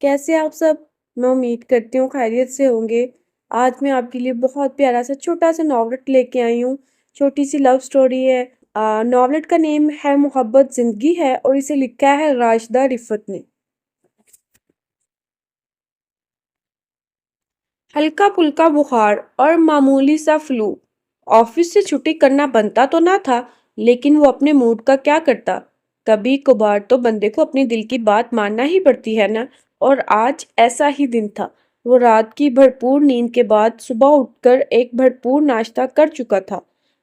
کیسے آپ سب؟ میں امید کرتی ہوں خیریت سے ہوں گے۔ آج میں آپ کے لیے بہت پیارا سا چھوٹا سا ناولٹ لے کے آئی ہوں۔ چھوٹی سی لو سٹوری ہے۔ ناولٹ کا نیم ہے محبت زندگی ہے اور اسے لکھا ہے راشدہ رفت نے۔ ہلکا پھلکا بخار اور معمولی سا فلو۔ آفس سے چھٹی کرنا بنتا تو نہ تھا، لیکن وہ اپنے موڈ کا کیا کرتا؟ کبھی کبھار تو بندے کو اپنی دل کی بات ماننا ہی پڑتی ہے نا۔ اور آج ایسا ہی دن تھا۔ وہ رات کی بھرپور نیند کے بعد صبح اٹھ کر ایک بھرپور ناشتہ کر چکا تھا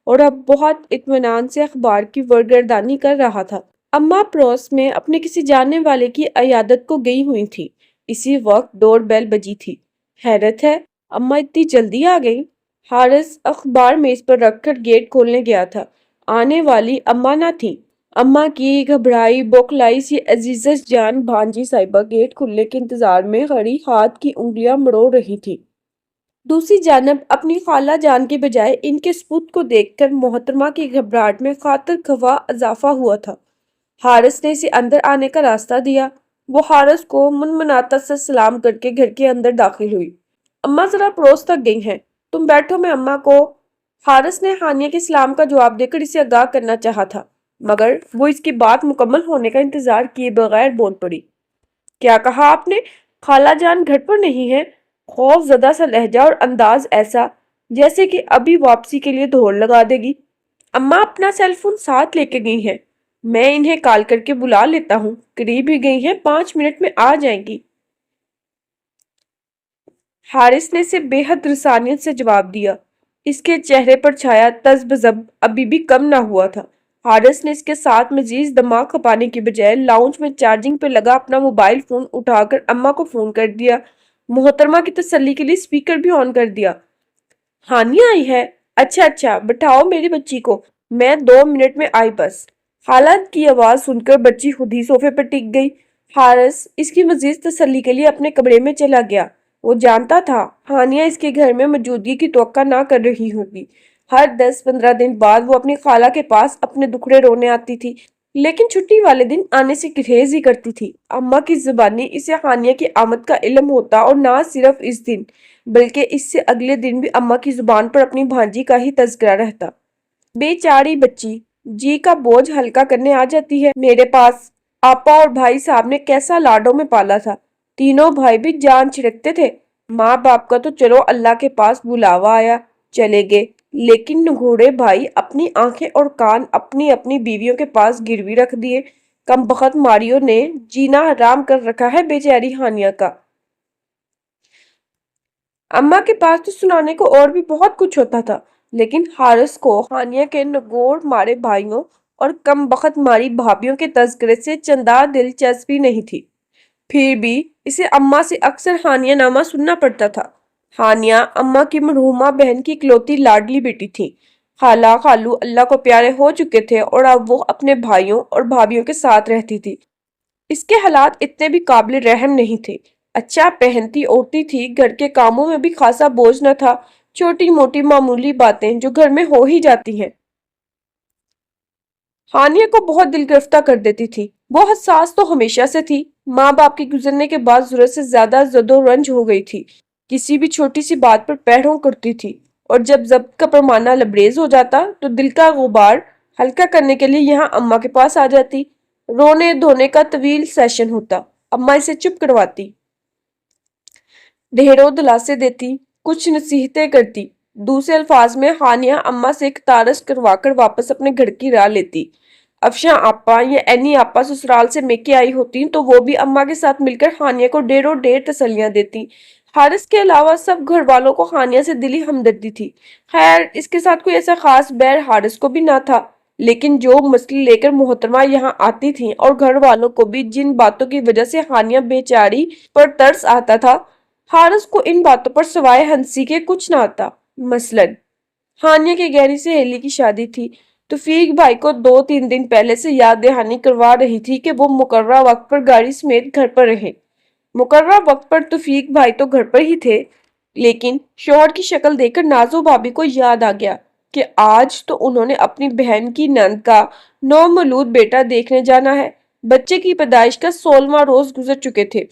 اور اب بہت اطمینان سے اخبار کی ورگردانی کر رہا تھا۔ اماں پڑوس میں اپنے کسی جاننے والے کی عیادت کو گئی ہوئی تھی۔ اسی وقت ڈور بیل بجی تھی۔ حیرت ہے، اماں اتنی جلدی آ گئی؟ حارث اخبار میز پر رکھ کر گیٹ کھولنے گیا تھا۔ آنے والی اماں نہ تھی۔ اماں کی گھبرائی بوکھلائی سی عزیزش جان بھانجی صاحبہ گیٹ کھلنے کے انتظار میں کھڑی ہاتھ کی انگلیاں مروڑ رہی تھی۔ دوسری جانب اپنی خالہ جان کے بجائے ان کے سپرد کو دیکھ کر محترمہ کی گھبراہٹ میں خاطر خواہ اضافہ ہوا تھا۔ حارث نے اسے اندر آنے کا راستہ دیا۔ وہ حارث کو منمناتا سے سلام کر کے گھر کے اندر داخل ہوئی۔ اماں ذرا پڑوس تک گئی ہیں، تم بیٹھو، میں اماں کو۔ حارث نے ہانیہ کے سلام کا جواب دے کر اسے آگاہ کرنا چاہا تھا، مگر وہ اس کی بات مکمل ہونے کا انتظار کیے بغیر بول پڑی۔ کیا کہا آپ نے؟ خالہ جان گھر پر نہیں ہے؟ خوف زدہ سا لہجہ اور انداز ایسا جیسے کہ ابھی واپسی کے لیے دوڑ لگا دے گی۔ اماں اپنا سیل فون ساتھ لے کے گئی ہیں، میں انہیں کال کر کے بلا لیتا ہوں، قریب ہی گئی ہیں، 5 منٹ میں آ جائیں گی۔ حارث نے اسے بے حد رسانیت سے جواب دیا۔ اس کے چہرے پر چھایا تذبذب ابھی بھی کم نہ ہوا تھا۔ حارث نے اس کے ساتھ مزید دماغ کھپانے کی بجائے لاؤنج میں چارجنگ پہ لگا اپنا موبائل فون اٹھا کر اماں کو فون کر دیا۔ محترمہ کی تسلی کے لیے سپیکر بھی آن کر دیا۔ ہانیہ آئی ہے؟ اچھا اچھا، بٹھاؤ میری بچی کو، میں 2 منٹ میں آئی بس۔ حالت کی آواز سن کر بچی خود ہی صوفے پر ٹک گئی۔ حارث اس کی مزید تسلی کے لیے اپنے کمرے میں چلا گیا۔ وہ جانتا تھا ہانیہ اس کے گھر میں موجودگی کی توقع نہ کر رہی ہوگی۔ ہر 10-15 دن بعد وہ اپنی خالہ کے پاس اپنے دکھڑے رونے آتی تھی، لیکن چھٹی والے دن آنے سے گریز ہی کرتی تھی۔ اماں کی زبانی اسے ہانیہ کی آمد کا علم ہوتا اور نہ صرف اس دن بلکہ اس سے اگلے دن بھی اماں کی زبان پر اپنی بھانجی کا ہی تذکرہ رہتا۔ بیچاری بچی، جی کا بوجھ ہلکا کرنے آ جاتی ہے میرے پاس۔ آپا اور بھائی صاحب نے کیسا لاڈوں میں پالا تھا، تینوں بھائی بھی جان چھڑکتے تھے۔ ماں باپ کا تو چلو اللہ کے پاس بلاوا آیا، چلے گئے، لیکن نگوڑے بھائی اپنی آنکھیں اور کان اپنی اپنی بیویوں کے پاس گروی رکھ دیے۔ کم بخت ماریو نے جینا حرام کر رکھا ہے بیچاری ہانیہ کا۔ اماں کے پاس تو سنانے کو اور بھی بہت کچھ ہوتا تھا، لیکن حارث کو ہانیہ کے نگوڑ مارے بھائیوں اور کم بخت ماری بھابیوں کے تذکرے سے چندہ دلچسپی نہیں تھی۔ پھر بھی اسے اماں سے اکثر ہانیہ نامہ سننا پڑتا تھا۔ ہانیہ اماں کی مرحومہ بہن کی اکلوتی لاڈلی بیٹی تھی۔ خالہ خالو اللہ کو پیارے ہو چکے تھے اور اب وہ اپنے بھائیوں اور بھابیوں کے ساتھ رہتی تھی۔ اس کے حالات اتنے بھی قابل رحم نہیں تھے۔ اچھا پہنتی اوڑھتی تھی، گھر کے کاموں میں بھی خاصا بوجھ نہ تھا، چھوٹی موٹی معمولی باتیں جو گھر میں ہو ہی جاتی ہیں ہانیہ کو بہت دل گرفتہ کر دیتی تھی۔ وہ حساس تو ہمیشہ سے تھی، ماں باپ کے گزرنے کے بعد ضرورت سے زیادہ زد و رنج ہو گئی تھی، کسی بھی چھوٹی سی بات پر پیڑوں کرتی تھی، اور جب ضبط کا پیمانہ لبریز ہو جاتا تو دل کا غبار ہلکا کرنے کے لیے یہاں اماں کے پاس آ جاتی۔ رونے دھونے کا طویل سیشن ہوتا، اماں اسے چپ کرواتی، ڈھیروں دلاسے دیتی، کچھ نصیحتیں کرتی۔ دوسرے الفاظ میں ہانیہ اماں سے ایک تارس کروا کر واپس اپنے گھر کی راہ لیتی۔ افشاں آپا یا اینی آپا سسرال سے میکے آئی ہوتی تو وہ بھی اماں کے ساتھ مل کر ہانیہ کو ڈھیروں ڈھیر تسلیاں دیتی۔ حارث کے علاوہ سب گھر والوں کو ہانیہ سے دلی ہمدردی تھی۔ خیر اس کے ساتھ کوئی ایسا خاص بیر حارث کو بھی نہ تھا، لیکن جو مسئلے لے کر محترمہ یہاں آتی تھیں اور گھر والوں کو بھی جن باتوں کی وجہ سے ہانیہ بیچاری پر ترس آتا تھا، حارث کو ان باتوں پر سوائے ہنسی کے کچھ نہ آتا۔ مثلاً ہانیہ کی گہری سہیلی کی شادی تھی۔ توفیق بھائی کو 2-3 دن پہلے سے یاد دہانی کروا رہی تھی کہ وہ مقررہ وقت پر گاڑی سمیت گھر پر رہیں۔ مقررہ وقت پر توفیق بھائی تو گھر پر ہی تھے، لیکن شوہر کی شکل دیکھ کر نازو بھابی کو یاد آ گیا کہ آج تو انہوں نے اپنی بہن کی نند کا نومولود بیٹا دیکھنے جانا ہے۔ بچے کی پیدائش کا 16واں روز گزر چکے تھے۔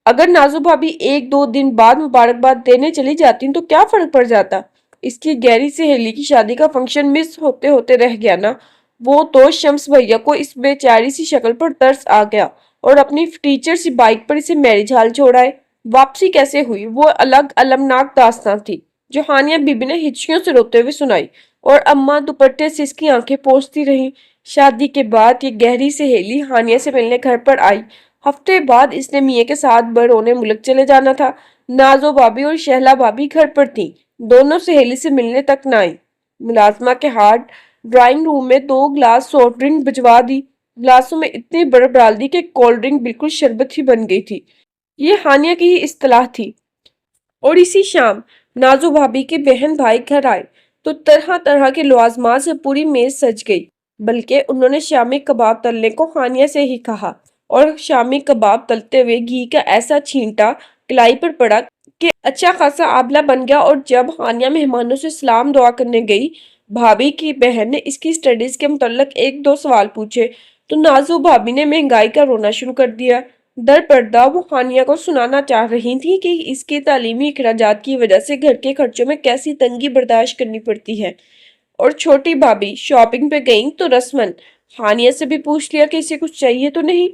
اگر نازو بھابی ایک دو دن بعد مبارکباد دینے چلی جاتی تو کیا فرق پڑ جاتا؟ اس کی گہری سہیلی کی شادی کا فنکشن مس ہوتے ہوتے رہ گیا نا۔ وہ تو شمس بھیا کو اس بیچاری سی شکل پر ترس آ گیا اور اپنی ٹیچر سی بائک پر اسے میرج ہال چھوڑائے۔ واپسی کیسے ہوئی وہ الگ المناک داستان تھی جو ہانیہ بی بی نے ہچکیوں سے روتے ہوئے سنائی، اور اماں دوپٹے سے اس کی آنکھیں پوچھتی رہی۔ شادی کے بعد یہ گہری سہیلی ہانیہ سے ملنے گھر پر آئی۔ ہفتے بعد اس نے میاں کے ساتھ بیرون ملک چلے جانا تھا۔ نازو بھابی اور شہلا بھابی گھر پر تھیں۔ دونوں سہیلی سے ملنے تک نہ آئی۔ ملازمہ کے ہاتھ ڈرائنگ روم میں 2 گلاس سافٹ ڈرنک بھجوا دی۔ گلاسوں میں اتنی برف ڈال دی کہ کولڈ ڈرنک بالکل شربت ہی بن گئی تھی۔ یہ ہانیہ کی ہی اصطلاح تھی۔ اور اسی شام نازو بھابی کے بہن بھائی گھر آئے تو طرح طرح کے لوازمات سے پوری میز سج گئی، بلکہ انہوں نے شامی کباب تلنے کو ہانیہ سے ہی کہا، اور شامی کباب تلتے ہوئے گھی کا ایسا چھینٹا کلائی پر پڑا کہ اچھا خاصا آبلہ بن گیا۔ اور جب ہانیہ مہمانوں سے سلام دعا کرنے گئی، بھابی کی بہن نے اس کی سٹڈیز کے متعلق 1 2 سوال پوچھے تو نازو بھابی نے مہنگائی کا رونا شروع کر دیا۔ در پردہ وہ ہانیہ کو سنانا چاہ رہی تھی کہ اس کے تعلیمی اخراجات کی وجہ سے گھر کے خرچوں میں کیسی تنگی برداشت کرنی پڑتی ہے۔ اور چھوٹی بھابی شاپنگ پہ گئیں تو رسمن ہانیہ سے بھی پوچھ لیا کہ اسے کچھ چاہیے تو نہیں۔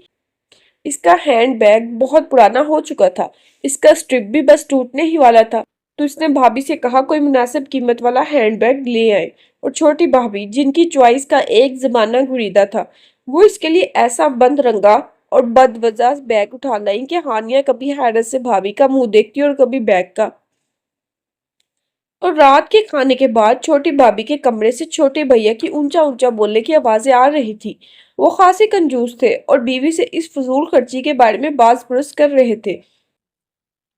اس کا ہینڈ بیگ بہت پرانا ہو چکا تھا، اس کا سٹرپ بھی بس ٹوٹنے ہی والا تھا، تو اس نے بھابی سے کہا کوئی مناسب قیمت والا ہینڈ بیگ لے آئے۔ اور چھوٹی بھابی جن کی چوائس کا ایک زمانہ گریدہ تھا، وہ اس کے لیے ایسا بند رنگا اور بدوجہ بیگ اٹھا لائی کہ ہانیہ کبھی حیرت سے بھابی کا منہ دیکھتی اور کبھی بیگ کا۔ اور رات کے کھانے کے بعد چھوٹی بھابی کے کمرے سے چھوٹے بھیا کی اونچا اونچا بولنے کی آوازیں آ رہی تھی۔ وہ خاصے کنجوس تھے اور بیوی سے اس فضول خرچی کے بارے میں باز پرس کر رہے تھے۔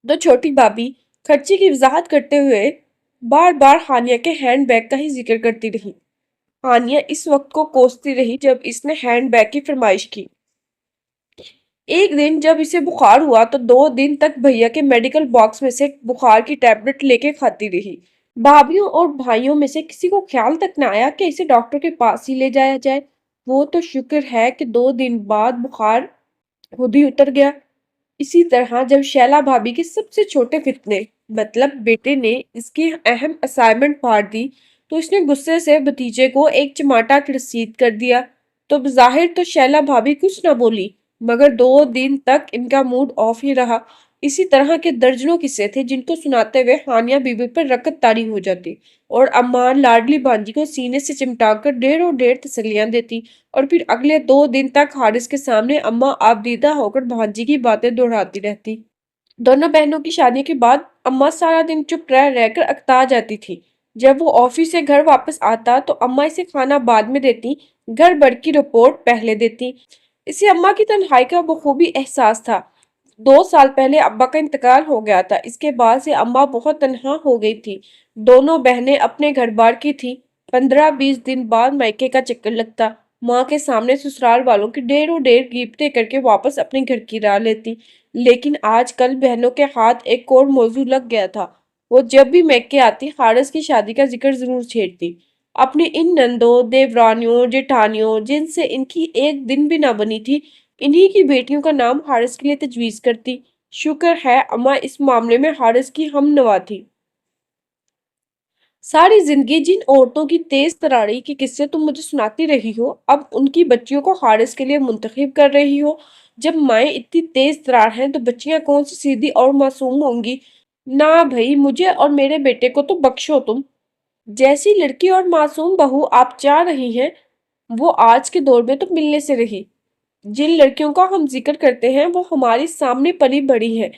تو چھوٹی بھابی خرچی کی وضاحت کرتے ہوئے بار بار ہانیہ کے ہینڈ بیگ کا ہی ذکر کرتی رہی۔ ہانیہ اس وقت کو کوستی رہی جب اس نے ہینڈ بیگ کی فرمائش کی۔ ایک دن جب اسے بخار ہوا تو 2 دن تک بھیا کے میڈیکل باکس میں سے بخار کی ٹیبلٹ لے کے کھاتی رہی۔ بھابھیوں اور بھائیوں میں سے کسی کو خیال تک نہ آیا کہ اسے ڈاکٹر کے پاس ہی لے جایا جائے۔ وہ تو شکر ہے کہ 2 دن بعد بخار خود ہی اتر گیا۔ اسی طرح جب شیلا بھابی کے سب سے چھوٹے فتنے مطلب بیٹے نے اس کی اہم اسائنمنٹ پھاڑ دی تو اس نے غصے سے بھتیجے کو ایک چماٹا کی رسید کر دیا۔ تو بظاہر تو شیلا بھابی کچھ نہ بولی، مگر 2 دن تک ان کا موڈ آف ہی رہا۔ اسی طرح کے درجنوں قصے تھے جن کو سناتے ہوئے ہانیہ بی بی پر رکت طاری ہو جاتی اور اماں لاڈلی بانجی کو سینے سے چمٹا کر ڈھیر تسلیاں دیتی، اور پھر اگلے 2 دن تک حارث کے سامنے اماں آبدیدہ ہو کر بھانجی کی باتیں دہراتی رہتی۔ دونوں بہنوں کی شادی کے بعد اماں سارا دن چپ رہ رہ کر اکتا جاتی تھی۔ جب وہ آفس سے گھر واپس آتا تو اماں اسے کھانا بعد میں دیتی، گھر بھر کی رپورٹ پہلے دیتی۔ اسے اماں کی تنہائی کا بخوبی احساس تھا۔ 2 سال پہلے ابا کا انتقال ہو گیا تھا، اس کے بعد سے اماں بہت تنہا ہو گئی تھی۔ دونوں بہنیں اپنے گھر بار کی تھی۔ 15 20 دن بعد میکے کا چکر لگتا، ماں کے سامنے سسرال والوں کی ڈھیر غیبتیں کر کے واپس اپنے گھر کی راہ لیتی۔ لیکن آج کل بہنوں کے ہاتھ ایک اور موضوع لگ گیا تھا۔ وہ جب بھی میکے آتی حارث کی شادی کا ذکر ضرور چھیڑتی، اپنی ان نندوں دیورانیوں جیٹھانیوں جن سے ان کی ایک دن بھی نہ بنی تھی، انہی کی بیٹیوں کا نام حارث کے لیے تجویز کرتی۔ شکر ہے اماں اس معاملے میں حارث کی ہم نوا تھی۔ ساری زندگی جن عورتوں کی تیز تراری کے قصے تم مجھے سناتی رہی ہو، اب ان کی بچیوں کو حارث کے لیے منتخب کر رہی ہو۔ جب مائیں اتنی تیز ترار ہیں تو بچیاں کون سی سیدھی اور معصوم ہوں گی؟ نہ بھئی، مجھے اور میرے بیٹے کو تو بخشو تم۔ جیسی لڑکی اور معصوم بہو آپ چاہ رہی ہیں وہ آج کے دور میں تو ملنے سے رہی۔ جن لڑکیوں کا ہم ذکر کرتے ہیں وہ ہماری سامنے پلی بڑھی ہیں،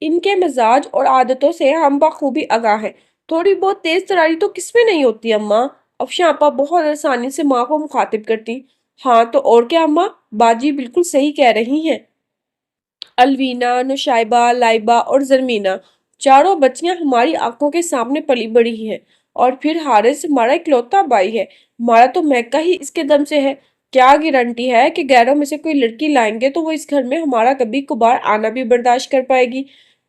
ان کے مزاج اور عادتوں سے ہم بخوبی آگاہ ہیں۔ تھوڑی بہت تیز تراری تو کس میں نہیں ہوتی اماں؟ افشاں آپا بہت آسانی سے ماں کو مخاطب کرتی۔ ہاں تو اور کیا اماں، باجی بالکل صحیح کہہ رہی ہیں۔ الوینا، نشائبہ، لائبہ اور زرمینہ چاروں بچیاں ہماری آنکھوں کے سامنے پلی بڑھی ہیں، اور پھر حارث ہمارا اکلوتا بھائی ہے۔ ہمارا تو میکا ہی اس کے دم سے ہے۔ کیا گارنٹی ہے کہ غیروں میں سے کوئی لڑکی لائیں گے تو وہ اس گھر میں ہمارا کبھی کبھار آنا بھی برداشت کر پائے گی؟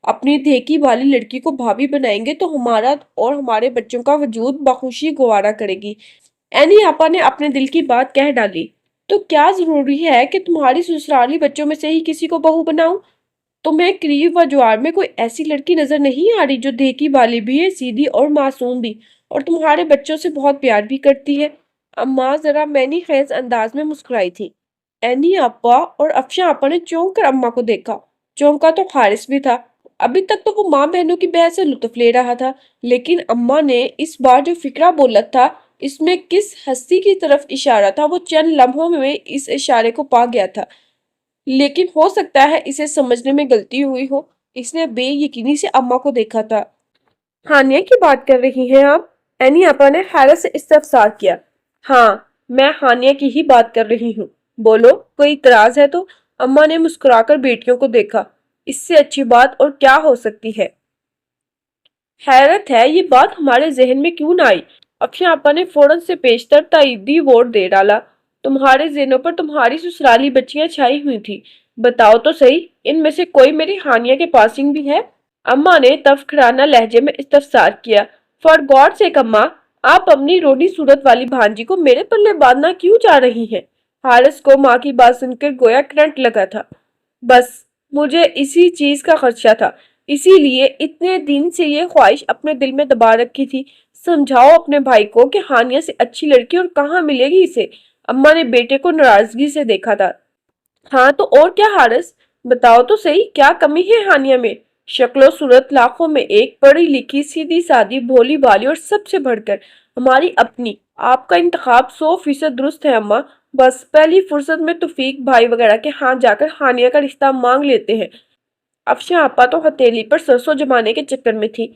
اپنی دھیکی والی لڑکی کو بھابھی بنائیں گے تو ہمارا اور ہمارے بچوں کا وجود بخوشی گوارا کرے گی۔ اینی آپا نے اپنے دل کی بات کہہ ڈالی۔ تو کیا ضروری ہے کہ تمہاری سسرالی بچوں میں سے ہی کسی کو بہو بناؤں؟ تمہیں کریب و جوار میں کوئی ایسی لڑکی نظر نہیں آ رہی جو دیکھی بالی بھی ہے، سیدھی اور معصوم بھی، اور تمہارے بچوں سے بہت پیار بھی کرتی ہے؟ اماں ذرا معنی خیز انداز میں مسکرائی تھی۔ اینی آپا اور افشاں آپا نے چونک کر اماں کو دیکھا۔ چونکا تو حارث بھی تھا۔ ابھی تک تو وہ ماں بہنوں کی بحث سے لطف لے رہا تھا، لیکن اماں نے اس بار جو فقرہ بولا تھا، اس میں کس ہستی کی طرف اشارہ تھا، وہ چند لمحوں میں اس اشارے کو پا گیا تھا، لیکن ہو سکتا ہے اسے سمجھنے میں غلطی ہوئی ہو۔ اس نے بے یقینی سے اماں کو دیکھا تھا۔ ہانیہ کی بات کر رہی ہیں آپ؟ اینی آپا نے حیرت سے استفسار کیا۔ ہاں، میں ہانیہ کی ہی بات کر رہی ہوں۔ بولو، کوئی اعتراض ہے تو؟ اماں نے مسکرا کر بیٹیوں کو دیکھا۔ اس سے اچھی بات اور کیا ہو سکتی ہے؟ حیرت ہے یہ بات ہمارے ذہن میں کیوں نہ آئی؟ افشاں آپا نے فوراً سے پیشتر تائیدی ووٹ دے ڈالا۔ تمہارے ذہنوں پر تمہاری سسرالی بچیاں چھائی ہوئی تھی۔ بتاؤ تو صحیح، ان میں سے کوئی میری ہانیہ کے پاسنگ بھی ہے؟ اماں نے تفکرانہ لہجے میں استفسار کیا۔ فار گاڈ سیک اماں، آپ اپنی روڑی صورت والی بھانجی کو میرے پلے باندھنا کیوں چاہ رہی ہیں؟ حارث کو ماں کی بات سن کر گویا کرنٹ لگا تھا۔ بس مجھے اسی چیز کا خدشہ تھا، اسی لیے اتنے دن سے یہ خواہش اپنے دل میں دبا رکھی تھی۔ سمجھاؤ اپنے بھائی کو کہ ہانیہ سے اچھی لڑکی اور کہاں ملے گی اسے۔ اماں نے بیٹے کو ناراضگی سے دیکھا تھا۔ ہاں تو اور کیا حارث، بتاؤ تو صحیح کیا کمی ہے ہانیہ میں؟ شکل و صورت لاکھوں میں ایک، پڑھی لکھی، سیدھی سادی، بھولی بالی، اور سب سے بڑھ کر ہماری اپنی۔ آپ کا انتخاب 100% درست ہے اماں۔ بس پہلی فرصت میں توفیق بھائی وغیرہ کے ہاں جا کر ہانیہ کا رشتہ مانگ لیتے ہیں۔ افشاں آپا تو ہتھیلی پر سرسوں جمانے کے چکر میں تھی۔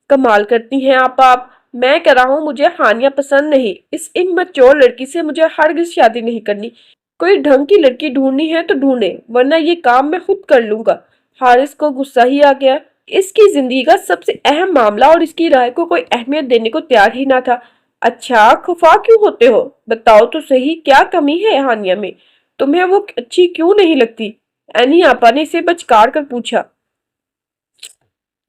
کمال کرتی ہیں آپا آپ، میں کہہ رہا ہوں مجھے ہانیہ پسند نہیں، اس امچور لڑکی سے مجھے ہرگز شادی نہیں کرنی۔ کوئی ڈھنگ کی لڑکی ڈھونڈنی ہے تو ڈھونڈے، ورنہ یہ کام میں خود کر لوں گا۔ حارث کو غصہ ہی آ گیا۔ اس کی زندگی کا سب سے اہم معاملہ اور اس کی رائے کو کوئی اہمیت دینے کو تیار ہی نہ تھا۔ اچھا خفا کیوں ہوتے ہو؟ بتاؤ تو صحیح کیا کمی ہے ہانیہ میں؟ تمہیں وہ اچھی کیوں نہیں لگتی؟ اینی آپا نے اسے بچکار کر پوچھا۔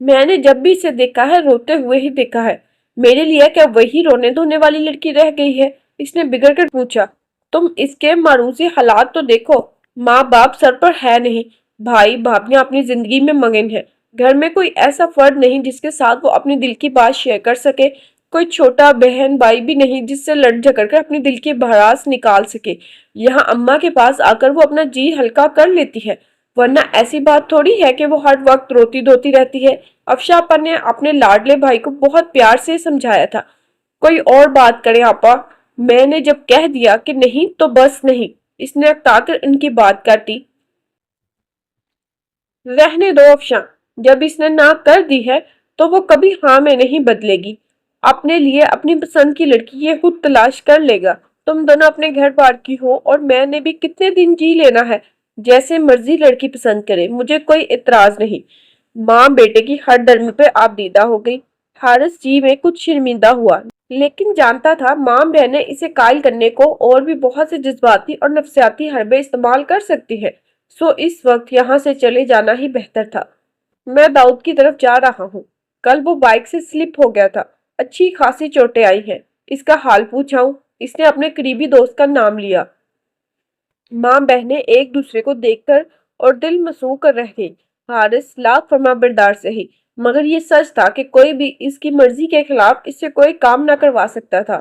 میں نے جب بھی اسے دیکھا ہے روتے ہوئے ہی دیکھا ہے۔ میرے لیے کیا وہی رونے دھونے والی لڑکی رہ گئی ہے؟ اس نے بگڑ کر پوچھا۔ تم اس کے معروضی حالات تو دیکھو، ماں باپ سر پر ہے نہیں، بھائی بھابیاں اپنی زندگی میں مگن ہیں، گھر میں کوئی ایسا فرد نہیں جس کے ساتھ وہ اپنی دل کی بات شیئر کر سکے، کوئی چھوٹا بہن بھائی بھی نہیں جس سے لڑ جھگڑ کر اپنی دل کی بھڑاس نکال سکے۔ یہاں اماں کے پاس آ کر وہ اپنا جی ہلکا کر لیتی ہے، ورنہ ایسی بات تھوڑی ہے کہ وہ ہر وقت روتی دھوتی رہتی ہے۔ افشاں آپا نے اپنے لاڈلے بھائی کو بہت پیار سے سمجھایا تھا۔ کوئی اور بات کریں آپا، میں نے جب کہہ دیا کہ نہیں تو بس نہیں۔ اس نے اکتا کر ان کی بات کاٹی۔ رہنے دو افشاں، جب اس نے نہ کر دی ہے تو وہ کبھی ہاں میں نہیں بدلے گی۔ اپنے لیے اپنی پسند کی لڑکی یہ خود تلاش کر لے گا۔ تم دونوں اپنے گھر بار کی ہو اور میں نے بھی کتنے دن جی لینا ہے، جیسے مرضی لڑکی پسند کرے، مجھے کوئی اعتراض نہیں۔ ماں بیٹے کی ہر ڈرمی پہ آبدیدہ ہو گئی۔ حارث جی میں کچھ شرمندہ ہوا، لیکن جانتا تھا ماں بہنیں اسے قائل کرنے کو اور بھی بہت سے جذباتی اور نفسیاتی حربے استعمال کر سکتی ہے، سو اس وقت یہاں سے چلے جانا ہی بہتر تھا۔ میں داؤد کی طرف جا رہا ہوں، کل وہ بائک سے سلپ ہو گیا تھا، اچھی خاصی چوٹیں آئی ہیں، اس کا حال پوچھاؤں؟ اس نے اپنے قریبی دوست کا نام لیا۔ ماں بہنیں ایک دوسرے کو دیکھ کر اور دل مسوع کر رہ گئی۔ حارث لاکھ فرما بردار سہی، مگر یہ سچ تھا کہ کوئی بھی اس کی مرضی کے خلاف اس سے کوئی کام نہ کروا سکتا تھا۔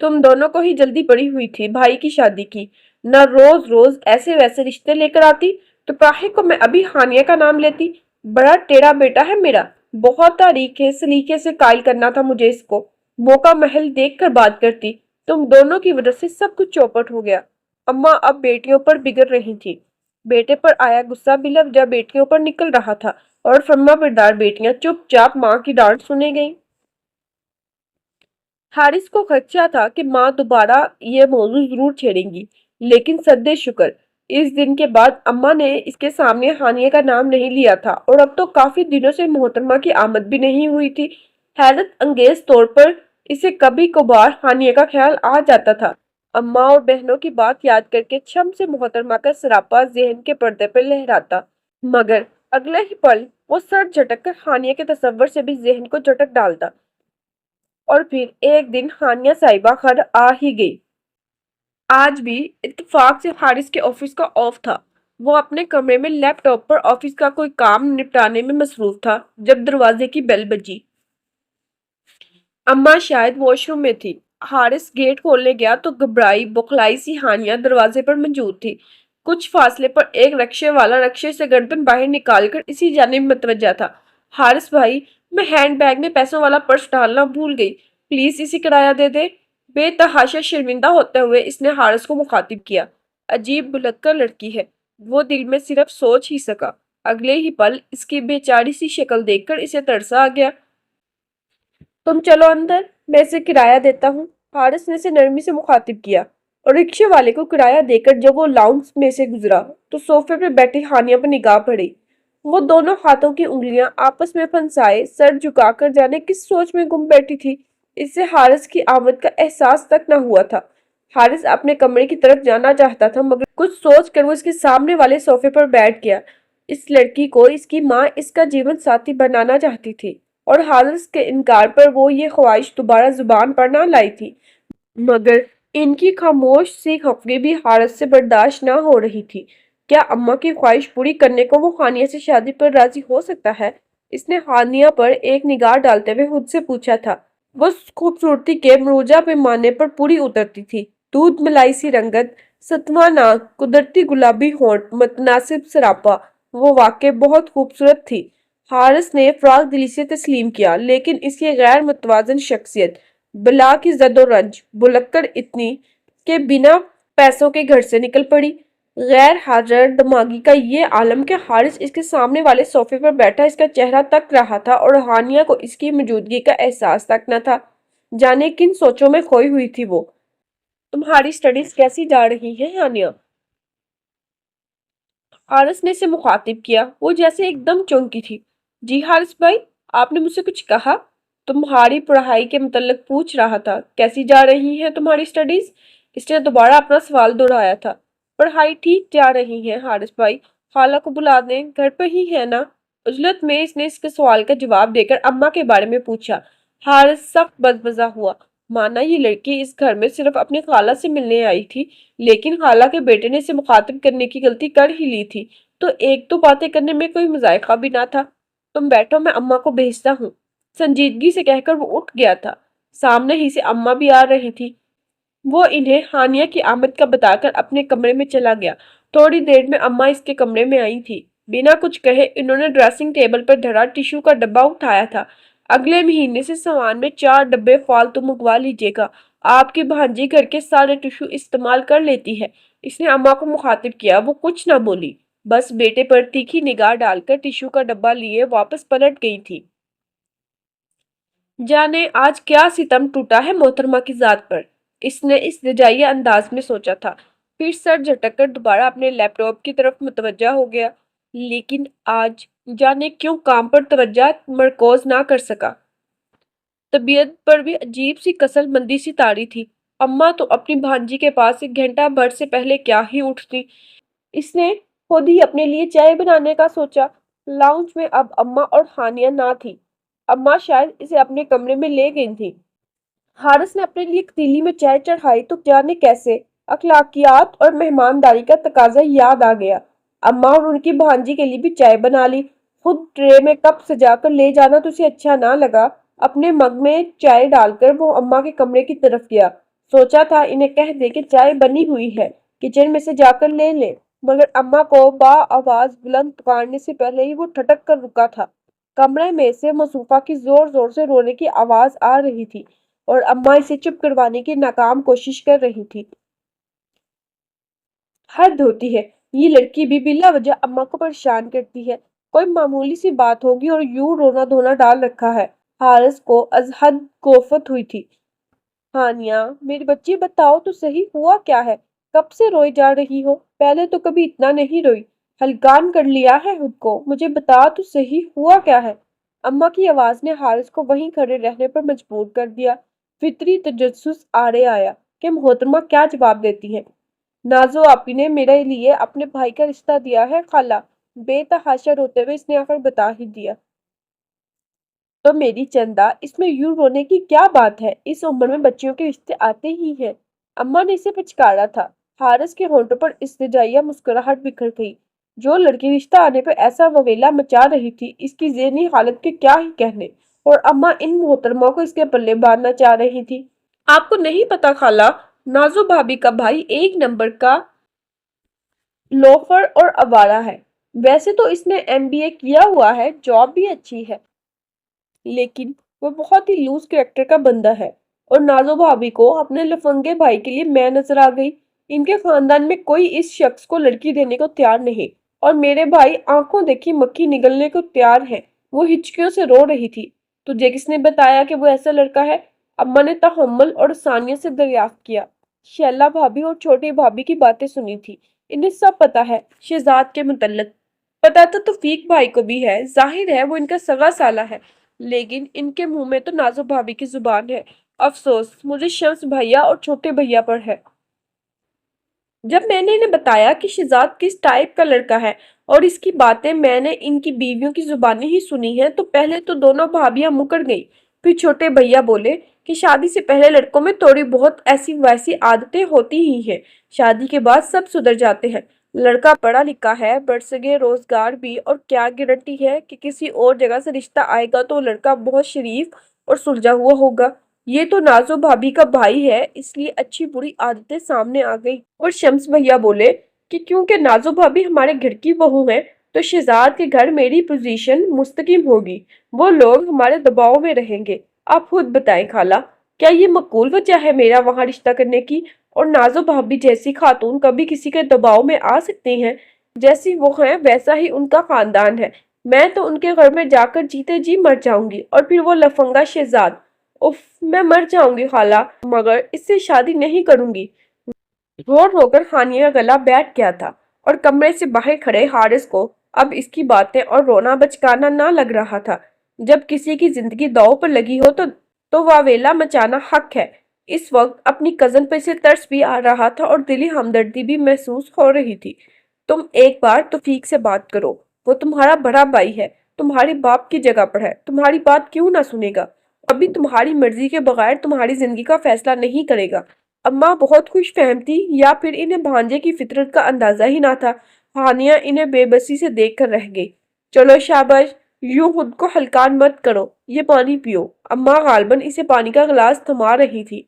تم دونوں کو ہی جلدی پڑی ہوئی تھی بھائی کی شادی کی، نہ روز روز ایسے ویسے رشتے لے کر آتی تو کاہے کو میں ابھی ہانیہ کا نام لیتی۔ بڑا ٹیڑھا بیٹا ہے میرا، بہت تاریخ ہے، سلیقے سے قائل کرنا تھا مجھے اس کو، موقع محل دیکھ کر بات کرتی۔ تم دونوں کی وجہ سے سب کچھ چوپٹ ہو گیا۔ اماں اب بیٹیوں پر بگڑ رہی تھی۔ بیٹے پر آیا غصہ بھی لفظ بیٹیوں پر نکل رہا تھا، اور فرما بردار بیٹیاں چپ چاپ ماں کی ڈانٹ سنے گئیں۔ حارث کو خدشہ تھا کہ ماں دوبارہ یہ موضوع ضرور چھیڑیں گی، لیکن سدے شکر اس دن کے بعد اماں نے اس کے سامنے ہانیہ کا نام نہیں لیا تھا، اور اب تو کافی دنوں سے محترمہ کی آمد بھی نہیں ہوئی تھی۔ حیرت انگیز طور پر اسے کبھی کبھار ہانیہ کا خیال آ جاتا تھا۔ اماں اور بہنوں کی بات یاد کر کے چھم سے محترمہ کا سراپا ذہن کے پردے پر لہراتا، مگر اگلے ہی پل وہ سر جھٹک کر ہانیہ کے تصور سے بھی ذہن کو جھٹک ڈالتا۔ اور پھر ایک دن ہانیہ صاحبہ گھر آ ہی گئی۔ آج بھی اتفاق سے حارث کے آفس کا آف تھا۔ وہ اپنے کمرے میں لیپ ٹاپ پر آفس کا کوئی کام نپٹانے میں مصروف تھا جب دروازے کی بیل بجی۔ اماں شاید واش روم میں تھی۔ حارث گیٹ کھولنے گیا تو گھبرائی بخلائی سی ہانیہ دروازے پر موجود تھی۔ کچھ فاصلے پر ایک رکشے والا رکشے سے گردن باہر نکال کر اسی جانب متوجہ تھا۔ حارث بھائی، میں ہینڈ بیگ میں پیسوں والا پرس ڈالنا بھول گئی، پلیز اسی کرایہ دے دے۔ بے تحاشا شرمندہ ہوتے ہوئے اس نے حارث کو مخاطب کیا۔ عجیب بھلکڑ لڑکی ہے، وہ دل میں صرف سوچ ہی سکا۔ اگلے ہی پل اس کی بیچاری سی شکل دیکھ کر اسے ترس آ گیا۔ تم چلو اندر، میں اسے کرایہ دیتا ہوں، حارث نے اسے نرمی سے مخاطب کیا۔ اور رکشے والے کو کرایہ دے کر جب وہ لاؤنج میں سے گزرا تو صوفے پہ بیٹھی ہانیہ پر نگاہ پڑی۔ وہ دونوں ہاتھوں کی انگلیاں آپس میں پھنسائے سر جھکا کر جانے کس سوچ میں گم بیٹھی تھی۔ اس سے حارث کی آمد کا احساس تک نہ ہوا تھا۔ حارث اپنے کمرے کی طرف جانا چاہتا تھا مگر کچھ سوچ کر وہ اس کے سامنے والے صوفے پر بیٹھ گیا۔ اس لڑکی کو اس کی ماں اس کا جیون ساتھی بنانا چاہتی تھی اور حارث کے انکار پر وہ یہ خواہش دوبارہ زبان پر نہ لائی تھی، مگر ان کی خاموش سی خفگی بھی حارث سے برداشت نہ ہو رہی تھی۔ کیا اماں کی خواہش پوری کرنے کو وہ ہانیہ سے شادی پر راضی ہو سکتا ہے؟ اس نے ہانیہ پر ایک نگاہ ڈالتے ہوئے خود سے پوچھا تھا۔ وہ خوبصورتی کے مروجہ پیمانے پر پوری اترتی تھی۔ دودھ ملائی سی رنگت، ستواں ناک، قدرتی گلابی ہونٹ، متناسب سراپا، وہ واقعی بہت خوبصورت تھی۔ حارث نے فراغ دلی سے تسلیم کیا، لیکن اس کی غیر متوازن شخصیت، بلا کی زد و رنج، بھلکڑ اتنی کہ بنا پیسوں کے گھر سے نکل پڑی۔ غیر حاضر دماغی کا یہ عالم کہ حارث اس کے سامنے والے صوفے پر بیٹھا اس کا چہرہ تک رہا تھا اور ہانیہ کو اس کی موجودگی کا احساس تک نہ تھا۔ جانے کن سوچوں میں کھوئی ہوئی تھی وہ۔ تمہاری سٹڈیز کیسی جا رہی ہیں ہانیہ؟ حارث نے اسے مخاطب کیا۔ وہ جیسے ایک دم چونکی تھی۔ جی حارث بھائی، آپ نے مجھ سے کچھ کہا؟ تمہاری پڑھائی کے متعلق پوچھ رہا تھا۔ کیسی جا رہی ہیں تمہاری سٹڈیز؟ اس نے دوبارہ اپنا سوال دہرایا تھا۔ پڑھائی ٹھیک جا رہی ہے حارث بھائی، خالہ کو بلا دیں، گھر پہ ہی ہے نا؟ عجلت میں اس نے اس کے سوال کا جواب دے کر اماں کے بارے میں پوچھا۔ حارث سخت بزبزا ہوا۔ مانا یہ لڑکی اس گھر میں صرف اپنی خالہ سے ملنے آئی تھی، لیکن خالہ کے بیٹے نے اسے مخاطب کرنے کی غلطی کر ہی لی تھی تو ایک دو باتیں کرنے میں کوئی مذائقہ بھی نہ تھا۔ تم بیٹھو، میں اماں کو بھیجتا ہوں، سنجیدگی سے کہہ کر وہ اٹھ گیا تھا۔ سامنے ہی سے اماں بھی آ رہی تھی۔ وہ انہیں ہانیہ کی آمد کا بتا کر اپنے کمرے میں چلا گیا۔ تھوڑی دیر میں اماں اس کے کمرے میں آئی تھی۔ بنا کچھ کہے انہوں نے ڈریسنگ ٹیبل پر دھرا ٹیشو کا ڈبہ اٹھایا تھا۔ اگلے مہینے سے سامان میں 4 ڈبے فالتو منگوا لیجیے گا، آپ کی بھانجی گھر کے سارے ٹیشو استعمال کر لیتی ہے۔ اس نے اماں کو مخاطب کیا۔ وہ کچھ نہ بولی، بس بیٹے پر تیکھی نگاہ ڈال کر ٹیشو کا ڈبہ لیے واپس پلٹ گئی تھی۔ جانے آج کیا ستم ٹوٹا ہے محترمہ کی ذات پر، اس نے اس لجائی انداز میں سوچا تھا۔ پھر سر جھٹک کر دوبارہ اپنے لیپ ٹاپ کی طرف متوجہ ہو گیا، لیکن آج جانے کیوں کام پر توجہ مرکوز نہ کر سکا۔ طبیعت پر بھی عجیب سی کسل مندی سی طاری تھی۔ اماں تو اپنی بھانجی کے پاس ایک گھنٹہ بھر سے پہلے کیا ہی اٹھتی۔ اس نے خود ہی اپنے لیے چائے بنانے کا سوچا۔ لاؤنج میں اب اماں اور ہانیہ نہ تھی۔ اماں شاید اسے اپنے کمرے میں لے گئی تھی۔ حارث نے اپنے لیے پتیلی میں چائے چڑھائی تو جانے کیسے اخلاقیات اور مہمانداری کا تقاضا یاد آ گیا۔ اماں اور ان کی بھانجی کے لیے بھی چائے بنا لی۔ خود ٹرے میں کپ سجا کر لے جانا تو اسے اچھا نہ لگا۔ اپنے مگ میں چائے ڈال کر وہ اماں کے کمرے کی طرف گیا۔ سوچا تھا انہیں کہہ دے کہ چائے بنی ہوئی ہے، کچن میں سے جا کر لے لیں، مگر اماں کو با آواز بلند پکارنے سے پہلے ہی وہ ٹھٹک کر رکا تھا۔ کمرے میں سے مصطفیٰ کی زور زور سے رونے کی آواز آ رہی تھی اور اماں اسے چپ کروانے کی ناکام کوشش کر رہی تھی۔ حد ہوتی ہے، یہ لڑکی بھی بلا وجہ اماں کو پریشان کرتی ہے۔ کوئی معمولی سی بات ہوگی اور یوں رونا دھونا ڈال رکھا ہے۔ حارث کو از حد کوفت ہوئی تھی۔ ہانیہ، میری بچی بتاؤ تو صحیح ہوا کیا ہے؟ کب سے روئی جا رہی ہو؟ پہلے تو کبھی اتنا نہیں روئی، ہلکان کر لیا ہے خود کو، مجھے بتا تو صحیح ہوا کیا ہے؟ اماں کی آواز نے حارث کو وہیں کھڑے رہنے پر مجبور کر دیا۔ فطری تجسس آڑے آیا کہ محترمہ کیا جواب دیتی ہیں۔ نازو آپی نے میرے لیے اپنے بھائی کا رشتہ دیا ہے خالہ، بے تحاشا روتے ہوئے اس نے آخر بتا ہی دیا۔ تو میری چندا، اس میں یوں رونے کی کیا بات ہے؟ اس عمر میں بچیوں کے رشتے آتے ہی ہیں۔ اماں نے اسے پچکارا تھا۔ حارث کے ہونٹوں پر استجائیہ مسکراہٹ بکھر گئی۔ جو لڑکی رشتہ آنے پہ ایسا وویلا مچا رہی تھی، اس کی ذہنی حالت کے کیا ہی کہنے، اور اماں ان محترموں کو اس کے پلے باندھنا چاہ رہی تھی۔ آپ کو نہیں پتا خالہ، نازو بھابی کا بھائی ایک نمبر کا لوفر اور آوارہ ہے۔ ویسے تو اس نے MBA کیا ہوا ہے، جاب بھی اچھی ہے، لیکن وہ بہت ہی لوز کریکٹر کا بندہ ہے، اور نازو بھابی کو اپنے لفنگے بھائی کے لیے میں نظر آ گئی۔ ان کے خاندان میں کوئی اس شخص کو لڑکی دینے کو تیار نہیں، اور میرے بھائی آنکھوں دیکھی مکھی نگلنے کو تیار ہے۔ وہ ہچکیوں سے رو رہی تھی۔ تجھے کس نے بتایا کہ وہ ایسا لڑکا ہے؟ اماں نے تحمل اور ثانیہ سے دریافت کیا۔ شیلا بھابی اور چھوٹی بھابی کی باتیں سنی تھی، انہیں سب پتا ہے شہزاد کے متعلق۔ پتا تو توفیق بھائی کو بھی ہے، ظاہر ہے وہ ان کا سگا سالہ ہے، لیکن ان کے منہ میں تو نازو بھابی کی زبان ہے۔ افسوس مجھے شمس بھیا اور چھوٹے بھیا پر ہے۔ جب میں نے انہیں بتایا کہ شہزاد کس ٹائپ کا لڑکا ہے اور اس کی باتیں میں نے ان کی بیویوں کی زبانیں ہی سنی ہیں، تو پہلے تو دونوں بھابیاں مکر گئیں۔ پھر چھوٹے بھیا بولے کہ شادی سے پہلے لڑکوں میں تھوڑی بہت ایسی ویسی عادتیں ہوتی ہی ہیں، شادی کے بعد سب سدھر جاتے ہیں۔ لڑکا پڑھا لکھا ہے، برسگے روزگار بھی، اور کیا گارنٹی ہے کہ کسی اور جگہ سے رشتہ آئے گا تو لڑکا بہت شریف اور سلجھا ہوا ہوگا۔ یہ تو نازو بھابی کا بھائی ہے، اس لیے اچھی بری عادتیں سامنے آ گئی۔ اور شمس بھیا بولے کہ کیونکہ نازو بھابی ہمارے گھر کی بہو ہے تو شہزاد کے گھر میری پوزیشن مستحکم ہوگی، وہ لوگ ہمارے دباؤ میں رہیں گے۔ آپ خود بتائیں خالہ، کیا یہ معقول وجہ ہے میرا وہاں رشتہ کرنے کی؟ اور نازو بھابی جیسی خاتون کبھی کسی کے دباؤ میں آ سکتی ہیں؟ جیسی وہ ہیں ویسا ہی ان کا خاندان ہے۔ میں تو ان کے گھر میں جا کر جیتے جی مر جاؤں گی، اور پھر وہ لفنگا شہزاد، اف، میں مر جاؤں گی خالہ، مگر اس سے شادی نہیں کروں گی۔ رو رو کر ہانیہ کا گلا بیٹھ گیا تھا، اور کمرے سے باہر کھڑے حارث کو اب اس کی باتیں اور رونا بچکانا نہ لگ رہا تھا۔ جب کسی کی زندگی داؤ پر لگی ہو تو واویلا مچانا حق ہے۔ اس وقت اپنی کزن پر سے ترس بھی آ رہا تھا اور دلی ہمدردی بھی محسوس ہو رہی تھی۔ تم ایک بار توفیق سے بات کرو، وہ تمہارا بڑا بھائی ہے، تمہارے باپ کی جگہ پر ہے، تمہاری بات کیوں نہ سنے گا؟ ابھی تمہاری مرضی کے بغیر تمہاری زندگی کا فیصلہ نہیں کرے گا۔ اماں بہت خوش فہم تھی، یا پھر انہیں بھانجے کی فطرت کا اندازہ ہی نہ تھا۔ ہانیہ انہیں بے بسی سے دیکھ کر رہ گئی۔ چلو شاباش، یوں خود کو ہلکان مت کرو، یہ پانی پیو۔ اماں غالباً اسے پانی کا گلاس تھما رہی تھی۔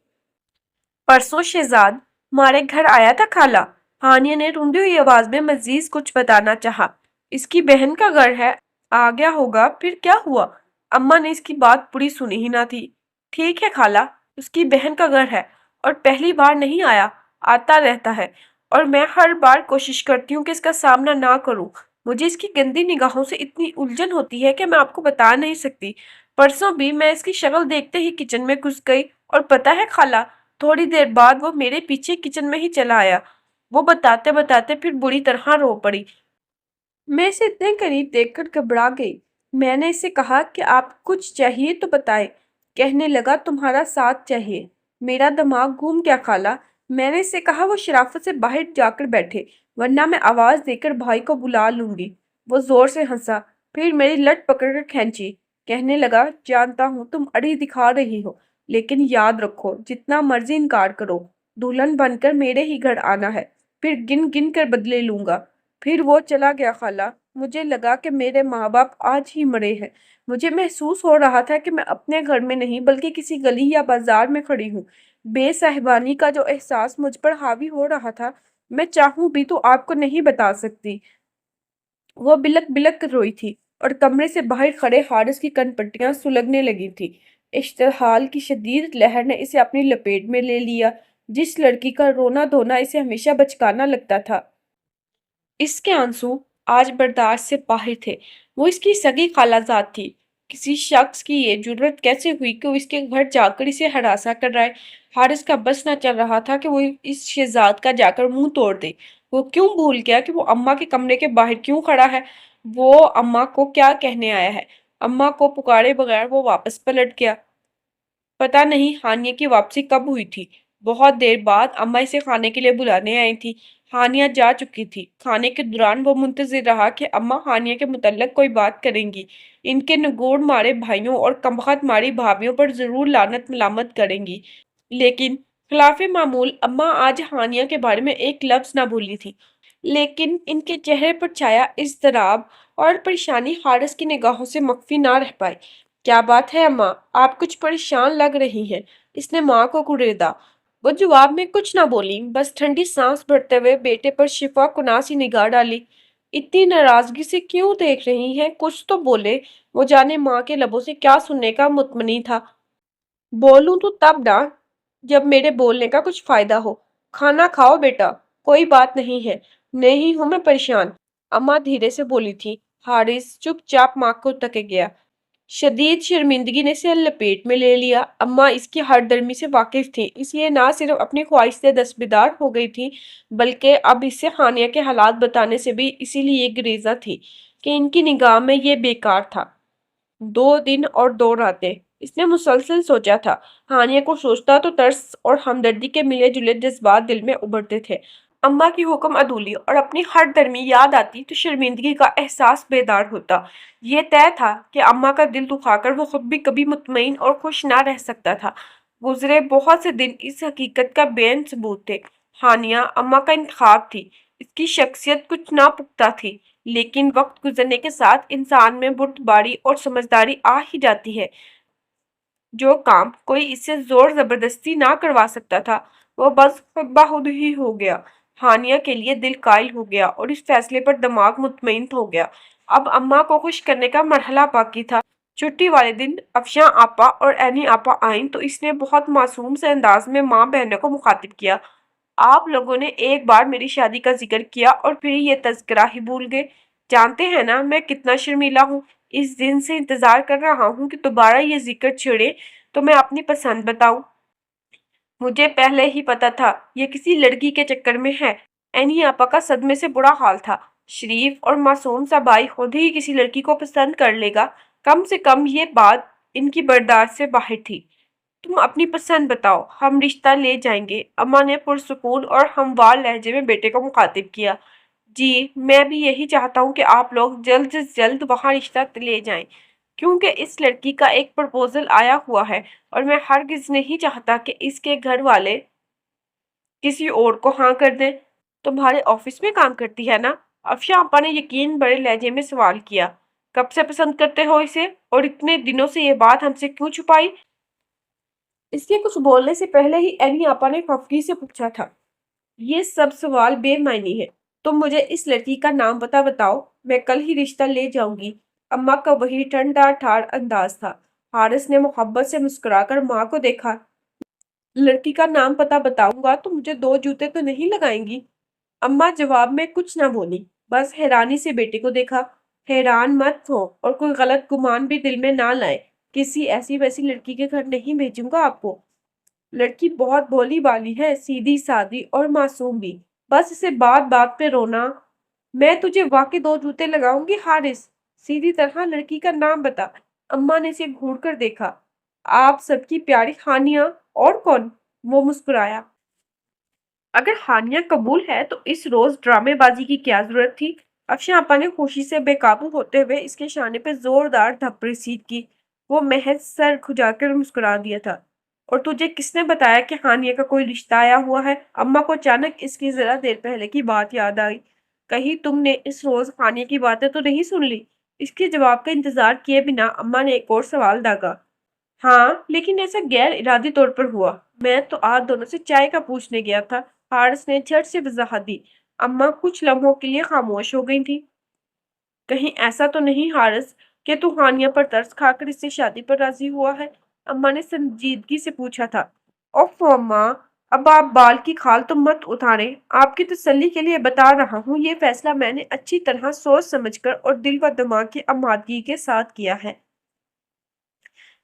پرسوں شہزاد ہمارے گھر آیا تھا خالہ، ہانیہ نے روندی ہوئی آواز میں مزید کچھ بتانا چاہا۔ اس کی بہن کا گھر ہے، آ گیا ہوگا، پھر کیا ہوا؟ اماں نے اس کی بات پوری سنی ہی نہ تھی۔ ٹھیک ہے خالہ، اس کی بہن کا گھر ہے، اور پہلی بار نہیں آیا، آتا رہتا ہے، اور میں ہر بار کوشش کرتی ہوں کہ اس کا سامنا نہ کروں۔ مجھے اس کی گندی نگاہوں سے اتنی الجھن ہوتی ہے کہ میں آپ کو بتا نہیں سکتی۔ پرسوں بھی میں اس کی شکل دیکھتے ہی کچن میں گھس گئی، اور پتہ ہے خالہ، تھوڑی دیر بعد وہ میرے پیچھے کچن میں ہی چلا آیا۔ وہ بتاتے بتاتے پھر بری طرح رو پڑی۔ میں اسے اتنے قریب دیکھ کر گھبرا گئی۔ میں نے اسے کہا کہ آپ کچھ چاہیے تو بتائیں۔ کہنے لگا تمہارا ساتھ چاہیے۔ میرا دماغ گھوم گیا خالہ۔ میں نے اسے کہا وہ شرافت سے باہر جا کر بیٹھے، ورنہ میں آواز دے کر بھائی کو بلا لوں گی۔ وہ زور سے ہنسا، پھر میری لٹ پکڑ کر کھینچی۔ کہنے لگا جانتا ہوں تم اڑی دکھا رہی ہو، لیکن یاد رکھو جتنا مرضی انکار کرو، دلہن بن کر میرے ہی گھر آنا ہے، پھر گن گن کر بدلے لوں گا۔ پھر وہ چلا گیا خالہ۔ مجھے لگا کہ میرے ماں باپ آج ہی مرے ہیں۔ مجھے محسوس ہو رہا تھا کہ میں اپنے گھر میں نہیں بلکہ کسی گلی یا بازار میں کھڑی ہوں۔ بے صاحبانی کا جو احساس مجھ پر حاوی ہو رہا تھا، میں چاہوں بھی تو آپ کو نہیں بتا سکتی۔ وہ بلک بلک کر روئی تھی، اور کمرے سے باہر کھڑے حارث کی کن پٹیاں سلگنے لگی تھی۔ اشتعال کی شدید لہر نے اسے اپنی لپیٹ میں لے لیا۔ جس لڑکی کا رونا دھونا اسے ہمیشہ بچکانا لگتا تھا، اس کے آنسو آج برداشت سے باہر تھے۔ وہ اس کی سگی خالہ زاد تھی۔ کسی شخص کی یہ جرأت کیسے ہوئی کہ وہ اس کے گھر جا کر اسے ہراساں کر رہا ہے؟ حارث کا بس نہ چل رہا تھا کہ وہ اس شہزاد کا جا کر منہ توڑ دے۔ وہ کیوں بھول گیا کہ وہ اماں کے کمرے کے باہر کیوں کھڑا ہے؟ وہ اماں کو کیا کہنے آیا ہے؟ اماں کو پکارے بغیر وہ واپس پلٹ گیا۔ پتہ نہیں ہانیہ کی واپسی کب ہوئی تھی۔ بہت دیر بعد اماں اسے کھانے کے لیے بلانے آئی تھی۔ ہانیہ جا چکی تھی۔ کھانے کے دوران وہ منتظر رہا کہ اماں ہانیہ کے متعلق کوئی بات کریں گی، ان کے نگوڑ مارے بھائیوں اور کمبخت ماری بھابھیوں پر ضرور لعنت ملامت کریں گی، لیکن خلاف معمول اماں آج ہانیہ کے بارے میں ایک لفظ نہ بولی تھی۔ لیکن ان کے چہرے پر چھایا اضطراب اور پریشانی حارث کی نگاہوں سے مخفی نہ رہ پائی۔ کیا بات ہے اماں، آپ کچھ پریشان لگ رہی ہیں، اس نے ماں کو گریدا۔ وہ جواب میں کچھ نہ بولی، بس ٹھنڈی سانس بھرتے ہوئے بیٹے پر شفا کناسی نگاہ ڈالی۔ اتنی ناراضگی سے کیوں دیکھ رہی ہیں، کچھ تو بولے۔ وہ جانے ماں کے لبوں سے کیا سننے کا مطمئن تھا۔ بولوں تو تب نہ جب میرے بولنے کا کچھ فائدہ ہو۔ کھانا کھاؤ بیٹا، کوئی بات نہیں ہے۔ نہیں ہوں میں پریشان، اماں دھیرے سے بولی تھی۔ حارث چپ چاپ ماں کو تکے گیا۔ شدید شرمندگی نے اسے لپیٹ میں لے لیا۔ اماں اس کی ہر درمی سے واقف تھی، اس لیے نہ صرف اپنی خواہش سے دستبردار ہو گئی تھی بلکہ اب اسے ہانیہ کے حالات بتانے سے بھی اسی لیے گریزاں تھی کہ ان کی نگاہ میں یہ بیکار تھا۔ 2 دن اور 2 راتیں اس نے مسلسل سوچا تھا۔ ہانیہ کو سوچتا تو ترس اور ہمدردی کے ملے جلے جذبات دل میں ابھرتے تھے۔ اماں کی حکم عدولی اور اپنی ہر درمی یاد آتی تو شرمندگی کا احساس بیدار ہوتا۔ یہ طے تھا کہ اماں کا دل دکھا کر وہ خود بھی کبھی مطمئن اور خوش نہ رہ سکتا تھا۔ گزرے بہت سے دن اس حقیقت کا بین ثبوت تھے۔ ہانیہ اماں کا انتخاب تھی۔ اس کی شخصیت کچھ ناپختہ تھی، لیکن وقت گزرنے کے ساتھ انسان میں بردباری اور سمجھداری آ ہی جاتی ہے۔ جو کام کوئی اس سے زور زبردستی نہ کروا سکتا تھا وہ بس خود بخود ہی ہو گیا۔ ہانیہ کے لیے دل قائل ہو گیا اور اس فیصلے پر دماغ مطمئن ہو گیا۔ اب اماں کو خوش کرنے کا مرحلہ باقی تھا۔ چھٹی والے دن افشاں آپا اور عینی آپا آئیں تو اس نے بہت معصوم سے انداز میں ماں بہنوں کو مخاطب کیا۔ آپ لوگوں نے ایک بار میری شادی کا ذکر کیا اور پھر یہ تذکرہ ہی بھول گئے۔ جانتے ہیں نا میں کتنا شرمیلا ہوں۔ اس دن سے انتظار کر رہا ہوں کہ دوبارہ یہ ذکر چھڑے تو میں اپنی پسند بتاؤں۔ مجھے پہلے ہی پتا تھا یہ کسی لڑکی کے چکر میں ہے۔ عینی آپا کا صدمے سے برا حال تھا۔ شریف اور معصوم سا بھائی خود ہی کسی لڑکی کو پسند کر لے گا، کم سے کم یہ بات ان کی برداشت سے باہر تھی۔ تم اپنی پسند بتاؤ، ہم رشتہ لے جائیں گے، اماں نے پرسکون اور ہموار لہجے میں بیٹے کو مخاطب کیا۔ جی میں بھی یہی چاہتا ہوں کہ آپ لوگ جلد سے جلد وہاں رشتہ لے جائیں، کیونکہ اس لڑکی کا ایک پرپوزل آیا ہوا ہے اور میں ہرگز نہیں چاہتا کہ اس کے گھر والے کسی اور کو ہاں کر دیں۔ تمہارے آفس میں کام کرتی ہے نا؟ افشاں آپا نے یقین بڑے لہجے میں سوال کیا۔ کب سے پسند کرتے ہو اسے اور اتنے دنوں سے یہ بات ہم سے کیوں چھپائی؟ اس کے کچھ بولنے سے پہلے ہی عینی آپا نے خفگی سے پوچھا تھا۔ یہ سب سوال بے معنی ہے، تم مجھے اس لڑکی کا نام پتہ بتاؤ، میں کل ہی رشتہ لے جاؤں گی۔ اماں کا وہی ٹھنڈا ٹھار انداز تھا۔ حارث نے محبت سے مسکرا کر ماں کو دیکھا۔ لڑکی کا نام پتہ بتاؤں گا تو مجھے 2 جوتے تو نہیں لگائیں گی؟ اماں جواب میں کچھ نہ بولی، بس حیرانی سے بیٹے کو دیکھا۔ حیران مت ہو اور کوئی غلط گمان بھی دل میں نہ لائے، کسی ایسی ویسی لڑکی کے گھر نہیں بھیجوں گا آپ کو۔ لڑکی بہت بولی بالی ہے، سیدھی سادی اور معصوم بھی، بس اسے بات بات پہ رونا۔ میں تجھے واقعی 2 جوتے لگاؤں گی حارث، سیدھی طرح لڑکی کا نام بتا۔ اماں نے اسے گھور کر دیکھا۔ آپ سب کی پیاری ہانیہ، اور کون؟ وہ مسکرایا۔ اگر ہانیہ قبول ہے تو اس روز ڈرامے بازی کی کیا ضرورت تھی؟ افشاں آپا نے خوشی سے بے قابو ہوتے ہوئے اس کے شانے پہ زوردار تھپڑی سیدھ کی۔ وہ محض سر کھجا کر مسکرا دیا تھا۔ اور تجھے کس نے بتایا کہ ہانیہ کا کوئی رشتہ آیا ہوا ہے؟ اماں کو اچانک اس کی ذرا دیر پہلے کی بات یاد آئی۔ کہیں تم نے اس روز ہانیہ کی باتیں تو نہیں سن لی؟ اس کے جواب کا انتظار کیے بنا اماں نے ایک اور سوال داغا۔ ہاں لیکن ایسا غیر ارادی طور پر ہوا، میں تو آج دونوں سے چائے کا پوچھنے گیا تھا۔ حارث نے جھٹ سے وضاحت دی۔ اماں کچھ لمحوں کے لیے خاموش ہو گئی تھی۔ کہیں ایسا تو نہیں حارث کہ تو ہانیہ پر ترس کھا کر اس سے شادی پر راضی ہوا ہے؟ اماں نے سنجیدگی سے پوچھا تھا۔ اوف اماں، اب آپ بال کی کھال تو مت اتاریں، آپ کی تسلی کے لیے بتا رہا ہوں یہ فیصلہ میں نے اچھی طرح سوچ سمجھ کر اور دل و دماغ کی آمادگی کے ساتھ کیا ہے۔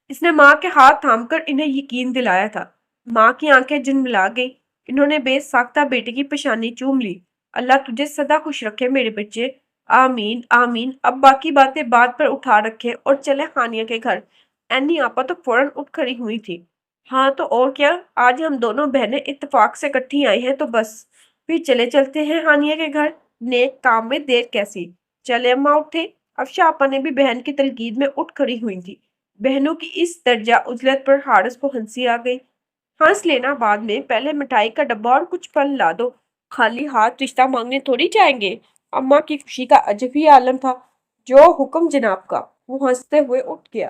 اس نے ماں کے ہاتھ تھام کر انہیں یقین دلایا تھا۔ ماں کی آنکھیں جھلملا گئیں، انہوں نے بے ساختہ بیٹے کی پیشانی چوم لی۔ اللہ تجھے سدا خوش رکھے میرے بچے، آمین آمین۔ اب باقی باتیں بعد پر اٹھا رکھیں اور چلے ہانیہ کے گھر۔ عینی آپا تو فوراً اٹھ کھڑی ہوئی تھی۔ ہاں تو اور کیا، آج ہم دونوں بہنیں اتفاق سے اکٹھی آئی ہیں تو بس، پھر چلے چلتے ہیں ہانیہ کے گھر، نیک کام میں دیر کیسی۔ چلے اماں اٹھے۔ افشاں آپا نے بھی بہن کی تلقین میں اٹھ کھڑی ہوئی تھی۔ بہنوں کی اس درجہ عجلت پر حارث کو ہنسی آ گئی۔ ہنس لینا بعد میں، پہلے مٹھائی کا ڈبہ اور کچھ پھل لا دو۔ خالی ہاتھ رشتہ مانگنے تھوڑی جائیں گے۔ اماں کی خوشی کا عجب ہی عالم تھا۔ جو حکم جناب کا۔ وہ ہنستے ہوئے اٹھ گیا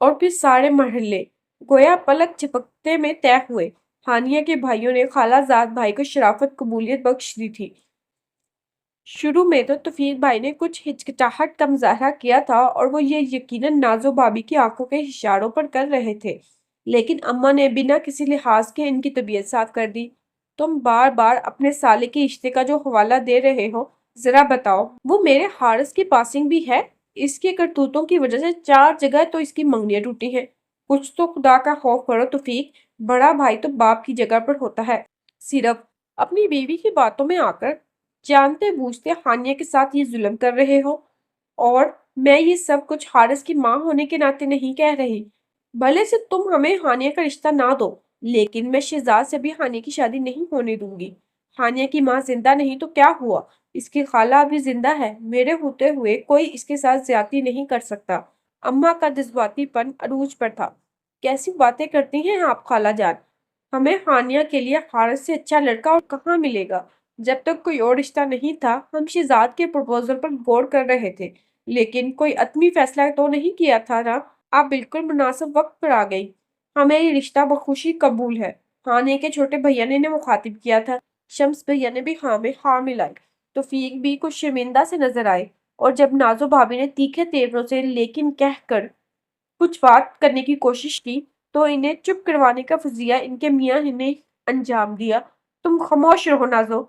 اور پھر سارے مرحلے گویا پلک جھپکتے میں طے ہوئے۔ ہانیہ کے بھائیوں نے خالہ زاد بھائی کو شرافت قبولیت بخش دی تھی۔ شروع میں تو توفیق بھائی نے کچھ ہچکچاہٹ کا مظاہرہ کیا تھا اور وہ یہ یقیناً نازو بھابی کی آنکھوں کے اشاروں پر کر رہے تھے، لیکن اماں نے بنا کسی لحاظ کے ان کی طبیعت صاف کر دی۔ تم بار بار اپنے سالے کے رشتے کا جو حوالہ دے رہے ہو، ذرا بتاؤ۔ وہ میرے حارث کی پاسنگ بھی ہے۔ اس کے کرتوتوں کی وجہ سے 4 جگہ تو اس کی منگنیاں ٹوٹی ہیں۔ کچھ تو خدا کا خوف کرو توفیق، بڑا بھائی تو باپ کی جگہ پر ہوتا ہے۔ صرف اپنی بیوی کی باتوں میں آ کر جانتے بوجھتے ہانیہ کے ساتھ یہ ظلم کر رہے ہو، اور میں یہ سب کچھ حارث کی ماں ہونے کے ناطے نہیں کہہ رہی۔ بھلے سے تم ہمیں ہانیہ کا رشتہ نہ دو، لیکن میں شہزاد سے بھی ہانیہ کی شادی نہیں ہونے دوں گی۔ ہانیہ کی ماں زندہ نہیں تو کیا ہوا، اس کی خالہ ابھی زندہ ہے۔ میرے ہوتے ہوئے کوئی اس کے ساتھ زیادتی نہیں کر سکتا۔ اماں کا جذباتی پن عروج پر تھا۔ کیسی باتیں کرتی ہیں آپ خالہ جان؟ ہمیں ہانیہ کے لیے حارث سے اچھا لڑکا اور کہاں ملے گا؟ جب تک کوئی اور رشتہ نہیں تھا، ہم شہزاد کے پروپوزل پر غور کر رہے تھے، لیکن کوئی حتمی فیصلہ تو نہیں کیا تھا نا۔ آپ بالکل مناسب وقت پر آ گئی۔ ہمیں یہ رشتہ بخوشی قبول ہے۔ ہانیہ کے چھوٹے بھیا نے انہیں مخاطب کیا تھا۔ شمس بھیا نے بھی ہاں میں ہاں ملائی۔ توفیق بھی کچھ شرمندہ سے نظر آئے، اور جب نازو بھابی نے تیکھے تیوروں سے لیکن کہہ کر کچھ بات کرنے کی کوشش کی، تو انہیں چپ کروانے کا فضیہ ان کے میاں نے انجام دیا۔ تم خاموش رہو نازو۔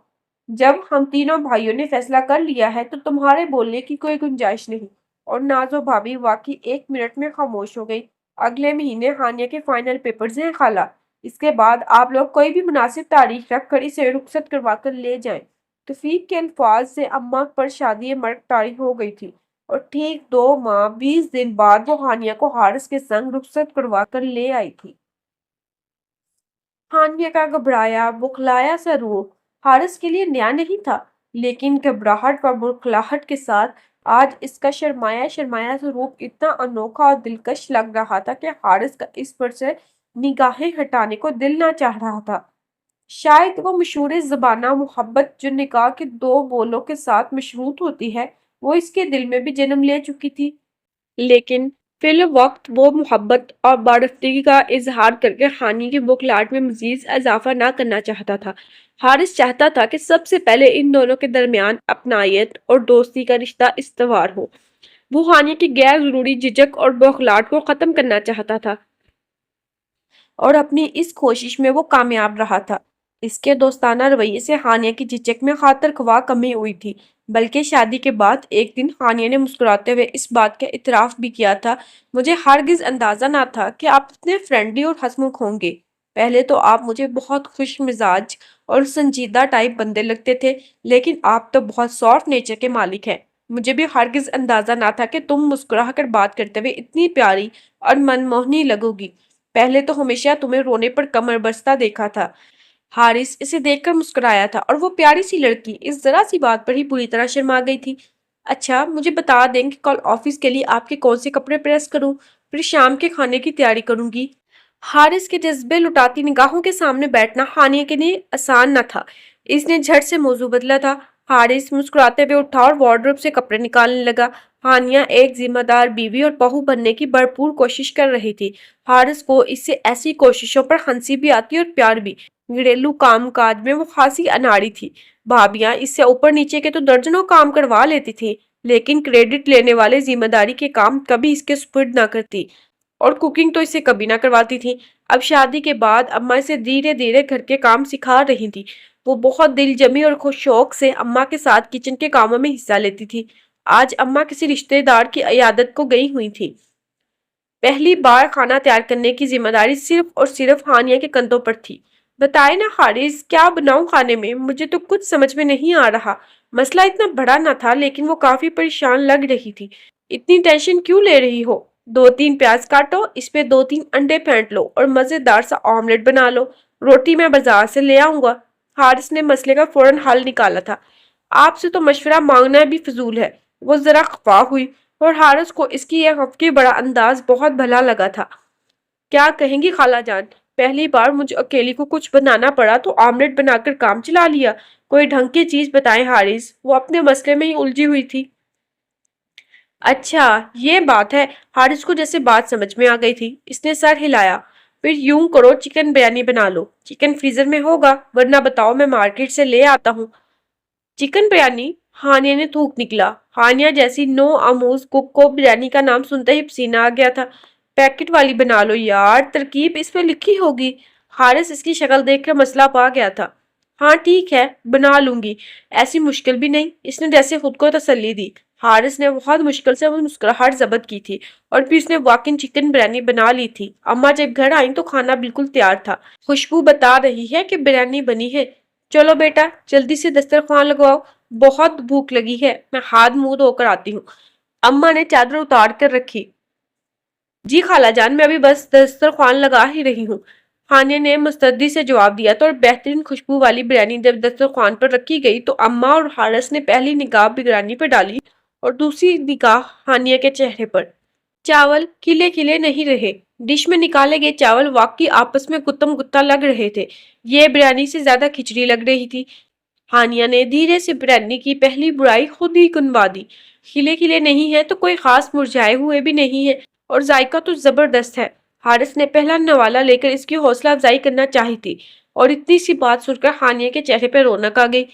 جب ہم تینوں بھائیوں نے فیصلہ کر لیا ہے تو تمہارے بولنے کی کوئی گنجائش نہیں۔ اور نازو بھابی واقعی 1 منٹ میں خاموش ہو گئی۔ اگلے مہینے ہانیہ کے فائنل پیپرز ہیں خالہ۔ اس کے بعد آپ لوگ کوئی بھی مناسب تاریخ رکھ کر اسے رخصت کروا کر لے جائیں۔ توفیق کے الفاظ سے اماں پر شادی مرگ طاری ہو گئی تھی، اور ٹھیک 2 ماہ 20 دن بعد وہ ہانیہ کو حارث کے سنگ رخصت کروا کر لے آئی تھی۔ ہانیہ کا گھبرایا بخلایا سا روح حارث کے لیے نیا نہیں تھا، لیکن گھبراہٹ و بخلاہٹ کے ساتھ آج اس کا شرمایا شرمایا سا روپ اتنا انوکھا اور دلکش لگ رہا تھا کہ حارث کا اس پر سے نگاہیں ہٹانے کو دل نہ چاہ رہا تھا۔ شاید وہ مشہور زبانہ محبت جو نکاح کے 2 بولوں کے ساتھ مشروط ہوتی ہے، وہ اس کے دل میں بھی جنم لے چکی تھی، لیکن فی الوقت وہ محبت اور بارفتگی کا اظہار کر کے ہانیہ کی بخلاہٹ میں مزید اضافہ نہ کرنا چاہتا تھا۔ حارث چاہتا تھا کہ سب سے پہلے ان دونوں کے درمیان اپنائیت اور دوستی کا رشتہ استوار ہو۔ وہ ہانیہ کی غیر ضروری جھجک اور بخلاہٹ کو ختم کرنا چاہتا تھا، اور اپنی اس کوشش میں وہ کامیاب رہا تھا۔ اس کے دوستانہ رویے سے ہانیہ کی جھجک میں خاطر خواہ کمی ہوئی تھی، بلکہ شادی کے بعد ایک دن ہانیہ نے مسکراتے ہوئے اس بات کا اعتراف بھی کیا تھا، مجھے ہرگز اندازہ نہ تھا کہ آپ اتنے فرینڈلی اور ہنسمکھ ہوں گے۔ پہلے تو آپ مجھے بہت خوش مزاج اور سنجیدہ ٹائپ بندے لگتے تھے، لیکن آپ تو بہت سافٹ نیچر کے مالک ہیں۔ مجھے بھی ہرگز اندازہ نہ تھا کہ تم مسکرا کر بات کرتے ہوئے اتنی پیاری اور منموہنی لگو گی۔ پہلے تو ہمیشہ تمہیں رونے پر کمر بستہ دیکھا تھا۔ حارث اسے دیکھ کر مسکرایا تھا، اور وہ پیاری سی لڑکی اس ذرا سی بات پر ہی بری طرح شرما گئی تھی۔ اچھا مجھے بتا دیں کہ کل آفس کے لیے آپ کے کون سے کپڑے پریس کروں، پھر شام کے کھانے کی تیاری کروں گی۔ حارث کے جذبے لٹاتی نگاہوں کے سامنے بیٹھنا ہانیہ کے لیے آسان نہ تھا۔ اس نے جھٹ سے موضوع بدلا تھا۔ حارث مسکراتے ہوئے اٹھا اور وارڈروب سے کپڑے نکالنے لگا۔ ہانیہ ایک ذمہ دار بیوی اور بہو بننے کی بھرپور کوشش کر رہی تھی۔ حارث کو اس سے ایسی کوششوں پر ہنسی بھی آتی اور پیار بھی۔ گھریلو کام کاج میں وہ خاصی اناڑی تھی۔ بھابیاں اس سے اوپر نیچے کے تو درجنوں کام کروا لیتی تھی، لیکن کریڈٹ لینے والے ذمہ داری کے کام کبھی اس کے سپرد نہ کرتی، اور کوکنگ تو اسے کبھی نہ کرواتی تھی۔ اب شادی کے بعد اماں اسے دھیرے دھیرے گھر کے کام سکھا رہی تھی۔ وہ بہت دل جمی اور خوش شوق سے اماں کے ساتھ کچن کے کاموں میں حصہ لیتی تھی۔ آج اماں کسی رشتے دار کی عیادت کو گئی ہوئی تھی۔ پہلی بار کھانا تیار کرنے کی ذمہ داری صرف اور صرف ہانیہ کے کندھوں پر تھی۔ بتائے نا حارث، کیا بناؤں کھانے میں؟ مجھے تو کچھ سمجھ میں نہیں آ رہا۔ مسئلہ اتنا بڑا نہ تھا، لیکن وہ کافی پریشان لگ رہی تھی۔ اتنی ٹینشن کیوں لے رہی ہو؟ 2-3 پیاز کاٹو، اس پہ 2-3 انڈے پھینٹ لو اور مزیدار سا آملیٹ بنا لو۔ روٹی میں بازار سے لے آؤں گا۔ حارث نے مسئلے کا فوراً حل نکالا تھا۔ آپ سے تو مشورہ مانگنا بھی فضول ہے۔ وہ ذرا خفا ہوئی، اور حارث کو اس کی یہ خفگی بڑا انداز بہت بھلا لگا تھا۔ کیا کہیں گی خالہ جان؟ پہلی بار مجھے اکیلی کو کچھ بنانا پڑا تو آملیٹ بنا کر کام چلا لیا۔ کوئی ڈھنگ کی چیز بتائیں حارث، وہ اپنے مسئلے میں ہی الجھی ہوئی تھی۔ اچھا یہ بات ہے، حارث کو جیسے بات سمجھ میں آ گئی تھی، اس نے سر ہلایا۔ پھر یوں کرو چکن بریانی بنا لو، چکن فریزر میں ہوگا، ورنہ بتاؤ میں مارکیٹ سے لے آتا ہوں۔ چکن بریانی؟ ہانیہ نے تھوک نکلا۔ ہانیہ جیسی نو آموز کک کو بریانی کا نام سنتے ہی پسینہ آ گیا تھا۔ پیکٹ والی بنا لو یار، ترکیب اس پہ لکھی ہوگی۔ حارث اس کی شکل دیکھ کر مسئلہ پا گیا تھا۔ ہاں ٹھیک ہے، بنا لوں گی، ایسی مشکل بھی نہیں، اس نے جیسے خود کو تسلی دی۔ حارث نے بہت مشکل سے وہ مسکراہٹ ضبط کی تھی اور پھر اس نے واقعی چکن بریانی بنا لی تھی۔ اماں جب گھر آئیں تو کھانا بالکل تیار تھا۔ خوشبو بتا رہی ہے کہ بریانی بنی ہے۔ چلو بیٹا جلدی سے دسترخوان لگواؤ، بہت بھوک لگی ہے، میں ہاتھ منہ دھو کر آتی ہوں۔ اماں نے چادر اتار کر رکھی۔ جی خالہ جان، میں ابھی بس دسترخوان لگا ہی رہی ہوں، ہانیہ نے مستعدی سے جواب دیا تو بہترین خوشبو والی بریانی جب دسترخوان پر رکھی گئی تو اماں اور حارث نے پہلی نگاہ بریانی پر ڈالی اور دوسری نگاہ ہانیہ کے چہرے پر۔ چاول کھلے کھلے نہیں رہے، ڈش میں نکالے گئے چاول واقعی آپس میں گتم گتا لگ رہے تھے، یہ بریانی سے زیادہ کھچڑی لگ رہی تھی۔ ہانیہ نے دھیرے سے بریانی کی پہلی برائی خود ہی گنوا دی۔ کھلے کھلے نہیں ہے تو کوئی خاص مرجھائے ہوئے بھی نہیں ہے، اور ذائقہ تو زبردست ہے۔ حارث نے پہلا نوالا لے کر اس کی حوصلہ افزائی کرنا چاہی تھی اور اتنی سی بات سن کر ہانیہ کے چہرے پہ رونق آ گئی۔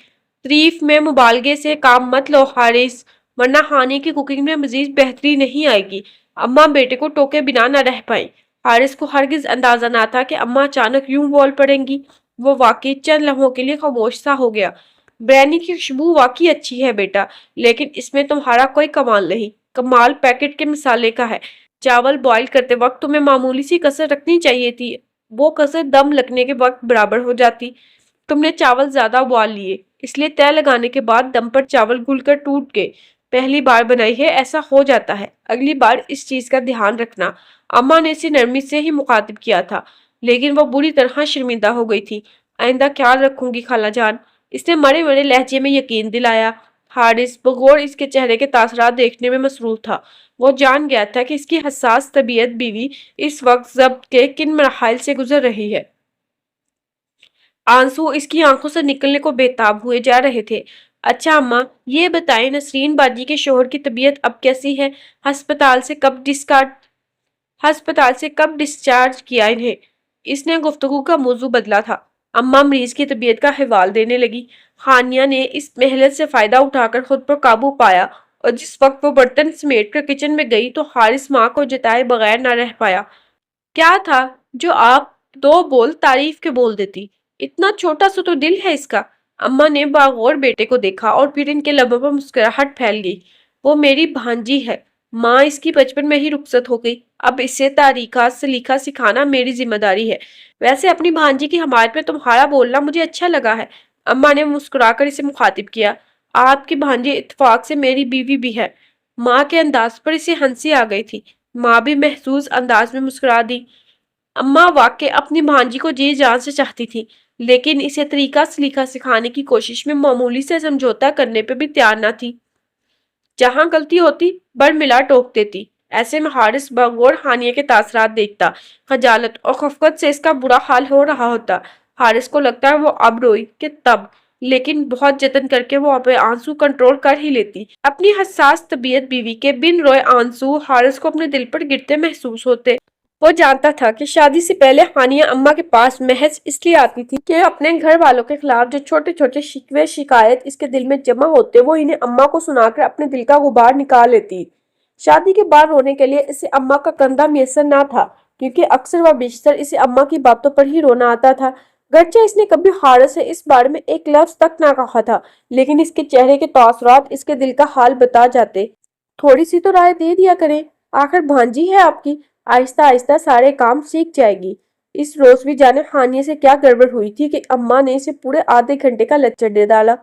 تعریف میں مبالغے سے کام مت لو حارث، ورنہ ہانیہ کی کوکنگ میں مزید بہتری نہیں آئے گی۔ اماں بیٹے کو ٹوکے بنا نہ رہ پائیں۔ حارث کو ہرگز اندازہ نہ تھا کہ اماں اچانک یوں بول پڑیں گی۔ وہ واقعی چند لمحوں کے لیے خاموش سا ہو گیا۔ بریانی کی خوشبو واقعی اچھی ہے بیٹا، لیکن اس میں تمہارا کوئی کمال نہیں، کمال پیکٹ کے مسالے کا ہے۔ چاول بوائل کرتے وقت تمہیں معمولی سی کسر رکھنی چاہیے تھی، وہ کسر دم لگنے کے وقت برابر ہو جاتی۔ تم نے چاول زیادہ ابال لیے، اس لیے تہ لگانے کے بعد دم پر چاول گھل کر ٹوٹ گئے۔ پہلی بار بنائی ہے، ایسا ہو جاتا ہے، اگلی بار اس چیز کا دھیان رکھنا۔ اماں نے اسے نرمی سے ہی مخاطب کیا تھا، لیکن وہ بری طرح شرمندہ ہو گئی تھی۔ آئندہ خیال رکھوں گی خالہ جان، اس نے مرے مرے لہجے میں یقین دلایا۔ حارث بغور اس کے چہرے کے تاثرات دیکھنے میں مصروف تھا۔ وہ جان گیا تھا کہ اس کی حساس طبیعت بیوی اس وقت ضبط کے کن مراحل سے گزر رہی ہے۔ آنسو اس کی آنکھوں سے نکلنے کو بےتاب ہوئے جا رہے تھے۔ اچھا اماں یہ بتائیں نسرین باجی کے شوہر کی طبیعت اب کیسی ہے؟ ہسپتال سے کب ڈسچارج کیا انہیں؟ اس نے گفتگو کا موضوع بدلا تھا۔ اماں مریض کی طبیعت کا حوال دینے لگی۔ ہانیہ نے اس مہلت سے فائدہ اٹھا کر خود پر قابو پایا اور جس وقت وہ برتن سمیٹ کر کچن میں گئی تو حارث ماں کو جتائے بغیر نہ رہ پایا۔ کیا تھا جو آپ دو بول تعریف کے بول دیتی؟ اتنا چھوٹا سا تو دل ہے اس کا۔ اماں نے باغور بیٹے کو دیکھا اور پھر ان کے لبوں پر مسکراہٹ پھیل گئی۔ وہ میری بھانجی ہے، ماں اس کی بچپن میں ہی رخصت ہو گئی، اب اسے تاریخات سلیقہ سکھانا میری ذمہ داری ہے۔ ویسے اپنی بھانجی کی حمایت میں تمہارا بولنا مجھے اچھا لگا ہے۔ اماں نے مسکرا کر اسے مخاطب کیا۔ آپ کی بھانجی اتفاق سے میری بیوی بھی ہے۔ ماں کے انداز پر اسے ہنسی آ گئی تھی۔ ماں بھی محظوظ انداز میں مسکرا دی۔ اماں واقع اپنی بھانجی کو جی جان سے چاہتی تھی، لیکن اسے طریقہ سلیقہ سکھانے کی کوشش میں معمولی سے سمجھوتا کرنے پہ بھی تیار نہ تھی۔ جہاں غلطی ہوتی برملا ٹوک دیتی۔ ایسے میں حارث بغور ہانیہ کے تاثرات دیکھتا، خجالت اور خفقت سے اس کا برا حال ہو رہا ہوتا۔ حارث کو لگتا ہے وہ اب روئی کہ تب، لیکن بہت جتن کر کے وہ اپنے آنسو کنٹرول کر ہی لیتی۔ اپنی حساس طبیعت بیوی کے بن روئے آنسو حارث کو اپنے دل پر گرتے محسوس ہوتے۔ وہ جانتا تھا کہ شادی سے پہلے ہانیہ اماں کے پاس محض اس لیے آتی تھی کہ اپنے گھر والوں کے خلاف جو چھوٹے چھوٹے شکوے شکایت اس کے دل میں جمع ہوتے وہ انہیں اماں کو سنا کر اپنے دل کا غبار نکال لیتی۔ شادی کے بعد رونے کے لیے اسے اماں کا کندھا میسر نہ تھا، کیونکہ اکثر و بیشتر اسے اماں کی باتوں پر ہی رونا آتا تھا۔ گرچہ اس نے کبھی حارث سے اس بارے میں ایک لفظ تک نہ کہا تھا، لیکن اس کے چہرے کے تاثرات اس کے دل کا حال بتا جاتے۔ تھوڑی سی تو رائے دے دیا کریں، آخر بھانجی ہے آپ کی، آہستہ آہستہ سارے کام سیکھ جائے گی۔ اس روز بھی جانے ہانیہ سے کیا گڑبڑ ہوئی تھی کہ اماں نے اسے پورے آدھے گھنٹے کا لیکچر دے ڈالا۔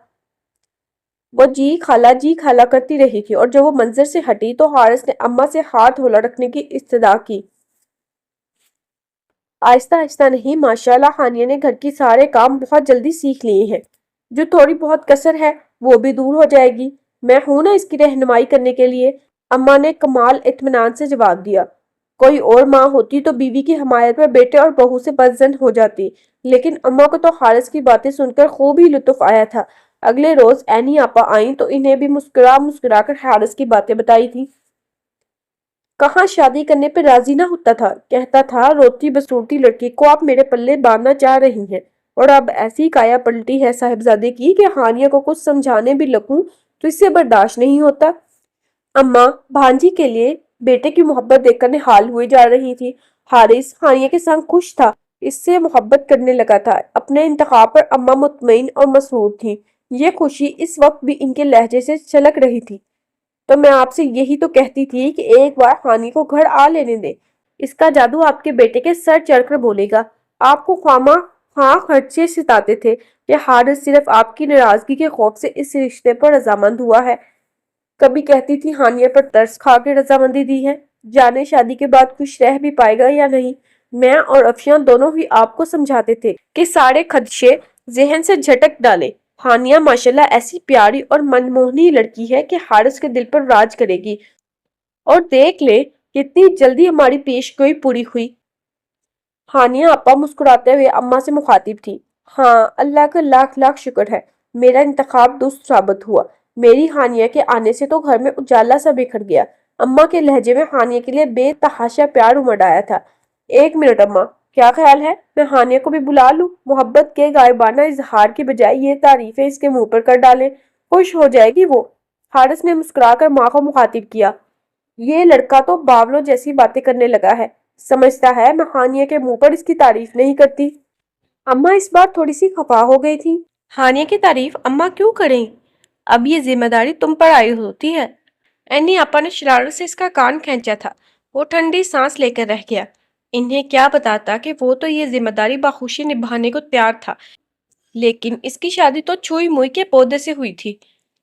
وہ جی خالہ کرتی رہی تھی اور جب وہ منظر سے ہٹی تو حارث نے اماں سے ہاتھ ہلا رکھنے کی استدعا کی۔ آہستہ آہستہ نہیں، ماشاءاللہ ہانیہ نے گھر کی سارے کام بہت جلدی سیکھ لیے ہیں۔ جو تھوڑی بہت کسر ہے وہ بھی دور ہو جائے گی، میں ہوں نا اس کی رہنمائی کرنے کے لیے، اماں نے کمال اطمینان سے جواب دیا۔ کوئی اور ماں ہوتی تو بیوی کی حمایت میں بیٹے اور بہو سے بدزن ہو جاتی، لیکن اماں کو تو حارث کی باتیں سن کر خوب ہی لطف آیا تھا۔ اگلے روز عینی آپا آئیں تو انہیں بھی مسکرا مسکرا کر حارث کی باتیں بتائی تھی۔ کہاں شادی کرنے پہ راضی نہ ہوتا تھا، کہتا تھا روتی بسورتی لڑکی کو آپ میرے پلے باندھنا چاہ رہی ہیں، اور اب ایسی کایا پلٹی ہے صاحبزادے کی کہ ہانیہ کو کچھ سمجھانے بھی لگوں تو اس سے برداشت نہیں ہوتا۔ اماں بھانجی کے لیے بیٹے کی محبت دیکھ کر نہال ہوئی جا رہی تھی۔ حارث ہانیہ کے سنگ خوش تھا، اس سے محبت کرنے لگا تھا۔ اپنے انتخاب پر اماں مطمئن اور مسرور تھی۔ یہ خوشی اس وقت بھی ان کے لہجے سے چھلک رہی تھی۔ تو میں آپ سے یہی تو کہتی تھی کہ ایک بار ہانی کو گھر آ لینے دیں، اس کا جادو آپ کے بیٹے کے سر چڑھ کر بولے گا۔ آپ کو خواہ خواہ خرچے ستاتے تھے کہ حارث صرف آپ کی ناراضگی کے خوف سے اس رشتے پر رضامند ہوا ہے۔ کبھی کہتی تھی ہانیہ پر ترس کھا کے رضامندی دی ہے، جانے شادی کے بعد خوش رہ بھی پائے گا یا نہیں۔ میں اور افشاں دونوں ہی آپ کو سمجھاتے تھے کہ سارے خدشے ذہن سے جھٹک ڈالیں۔ ہانیہ ماشاءاللہ ایسی پیاری اور منموہنی لڑکی ہے کہ حارث کے دل پر راج کرے گی، اور دیکھ لے کتنی جلدی ہماری پیش گوئی پوری ہوئی۔ ہانیہ آپا مسکراتے ہوئے اماں سے مخاطب تھی۔ ہاں، اللہ کا لاکھ لاکھ شکر ہے، میرا انتخاب درست ثابت ہوا۔ میری ہانیہ کے آنے سے تو گھر میں اجالا سا بکھر گیا۔ اماں کے لہجے میں ہانیہ کے لیے بے تحاشا پیار امڑ آیا تھا۔ ایک منٹ اماں، کیا خیال ہے میں ہانیہ کو بھی بلا لوں؟ محبت کے غائبانہ اظہار کی بجائے یہ تعریفیں اس کے منہ پر کر ڈالیں، خوش ہو جائے گی وہ۔ حارث نے مسکرا کر ماں کو مخاطب کیا۔ یہ لڑکا تو باولوں جیسی باتیں کرنے لگا ہے، سمجھتا ہے میں ہانیہ کے منہ پر اس کی تعریف نہیں کرتی۔ اماں اس بار تھوڑی سی خفا ہو گئی تھی۔ ہانیہ کی تعریف اماں کیوں کریں؟ اب یہ ذمہ داری تم پر آئی ہوتی ہے۔ اینی آپا نے شرارت سے اس کا کان کھینچا تھا۔ وہ ٹھنڈی سانس لے کر رہ گیا۔ انہیں کیا بتاتا کہ وہ تو یہ ذمہ داری بخوشی نبھانے کو تیار تھا، لیکن اس کی شادی تو چھوئی موئی کے پودے سے ہوئی تھی۔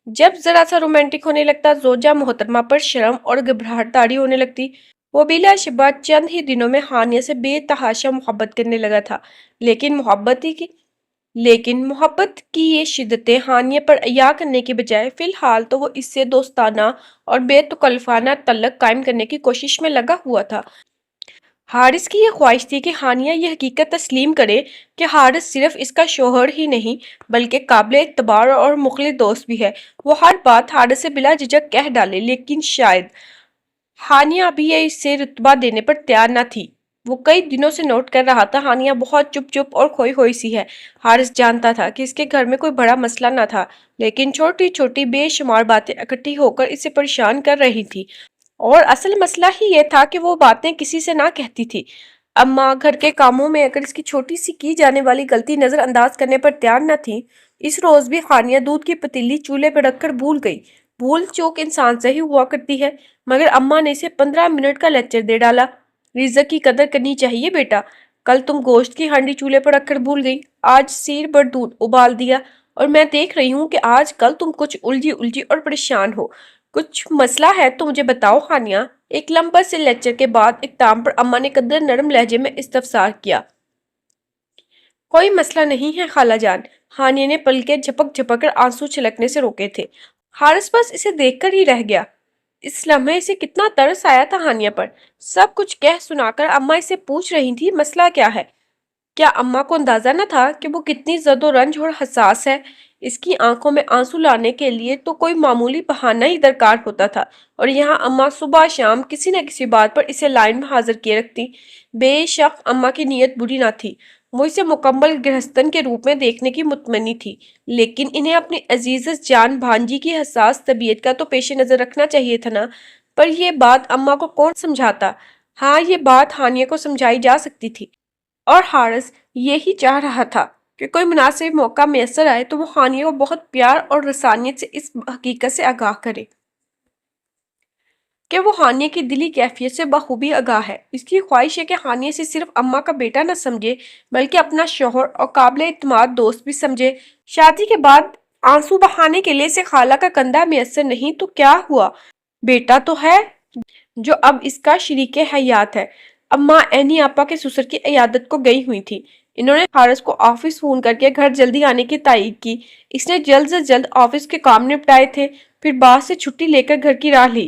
جب ذرا سا رومانٹک ہونے لگتا زوجہ محترمہ پر شرم اور گھبراہٹ طاری ہونے لگتی۔ وہ بلا شبہ چند ہی دنوں میں ہانیہ سے بے تحاشا محبت کرنے لگا تھا، لیکن محبت کی یہ شدتیں ہانیہ پر عیاں کرنے کی بجائے فی الحال تو وہ اس سے دوستانہ اور بے تکلفانہ تعلق قائم کرنے کی کوشش میں لگا ہوا تھا۔ حارث کی یہ خواہش تھی کہ ہانیہ یہ حقیقت تسلیم کرے کہ حارث صرف اس کا شوہر ہی نہیں بلکہ قابل اعتبار اور مخلص دوست بھی ہے۔ وہ ہر بات حارث سے بلا جھجک کہہ ڈالے، لیکن شاید ہانیہ ابھی اسے رتبہ دینے پر تیار نہ تھی۔ وہ کئی دنوں سے نوٹ کر رہا تھا ہانیہ بہت چپ چپ اور کھوئی ہوئی سی ہے۔ حارث جانتا تھا کہ اس کے گھر میں کوئی بڑا مسئلہ نہ تھا، لیکن چھوٹی چھوٹی بے شمار باتیں اکٹھی ہو کر اسے پریشان کر رہی تھی، اور اصل مسئلہ ہی یہ تھا کہ وہ باتیں کسی سے نہ کہتی تھی۔ اماں گھر کے کاموں میں اگر اس کی چھوٹی سی کی جانے والی غلطی نظر انداز کرنے پر تیار نہ تھی۔ اس روز بھی ہانیہ دودھ کی پتیلی چولہے پر رکھ کر بھول گئی۔ بھول چوک انسان سے ہی ہوا کرتی ہے، مگر اماں نے اسے 15 منٹ کا لیکچر دے ڈالا۔ رزق کی قدر کرنی چاہیے بیٹا، کل تم گوشت کی ہانڈی چولہے پر رکھ کر بھول گئی، آج سیر بھر دودھ ابال دیا، اور میں دیکھ رہی ہوں کہ آج کل تم کچھ الجھی اور پریشان ہو۔ کچھ مسئلہ ہے تو مجھے بتاؤ ہانیہ۔ ایک لمبے سے لیکچر کے بعد اختتام پر اماں نے قدر نرم لہجے میں استفسار کیا۔ کوئی مسئلہ نہیں ہے خالہ جان۔ ہانیہ نے پلکیں جھپک جھپک کر آنسو چھلکنے سے روکے تھے۔ حارث بس اسے دیکھ کر ہی رہ گیا۔ اس لمحے اسے کتنا ترس آیا تھا ہانیہ پر۔ سب کچھ کہہ سنا کر اماں اسے پوچھ رہی تھی مسئلہ کیا ہے۔ کیا اماں کو اندازہ نہ تھا کہ وہ کتنی زد و رنج اور حساس ہے؟ اس کی آنکھوں میں آنسو لانے کے لیے تو کوئی معمولی بہانہ ہی درکار ہوتا تھا، اور یہاں اماں صبح شام کسی نہ کسی بات پر اسے لائن میں حاضر کیے رکھتی۔ بے شک اماں کی نیت بری نہ تھی، وہ اسے مکمل گرہستن کے روپ میں دیکھنے کی متمنی تھی، لیکن انہیں اپنی عزیز جان بھانجی کی حساس طبیعت کا تو پیش نظر رکھنا چاہیے تھا نا۔ پر یہ بات اماں کو کون سمجھاتا؟ ہاں، یہ بات ہانیہ کو سمجھائی جا سکتی تھی، اور حارث یہی چاہ رہا تھا کہ کوئی مناسب موقع میسر آئے تو وہ ہانیہ کو بہت پیار اور رسانیت سے اس حقیقت سے آگاہ کرے کہ وہ ہانیہ کی دلی کیفیت سے بخوبی آگاہ ہے۔ اس کی خواہش ہے کہ ہانیہ سے صرف اماں کا بیٹا نہ سمجھے بلکہ اپنا شوہر اور قابل اعتماد دوست بھی سمجھے۔ شادی کے بعد آنسو بہانے کے لیے اسے خالہ کا کندھا میسر نہیں تو کیا ہوا، بیٹا تو ہے جو اب اس کا شریک حیات ہے۔ اماں عینی آپا کے سسر کی عیادت کو گئی ہوئی تھی۔ انہوں نے حارث کو آفس فون کر کے گھر جلدی آنے کی تائید کی۔ اس نے جلد سے جلد آفس کے کام نپٹائے تھے، پھر باہر سے چھٹی لے کر گھر کی راہ لی۔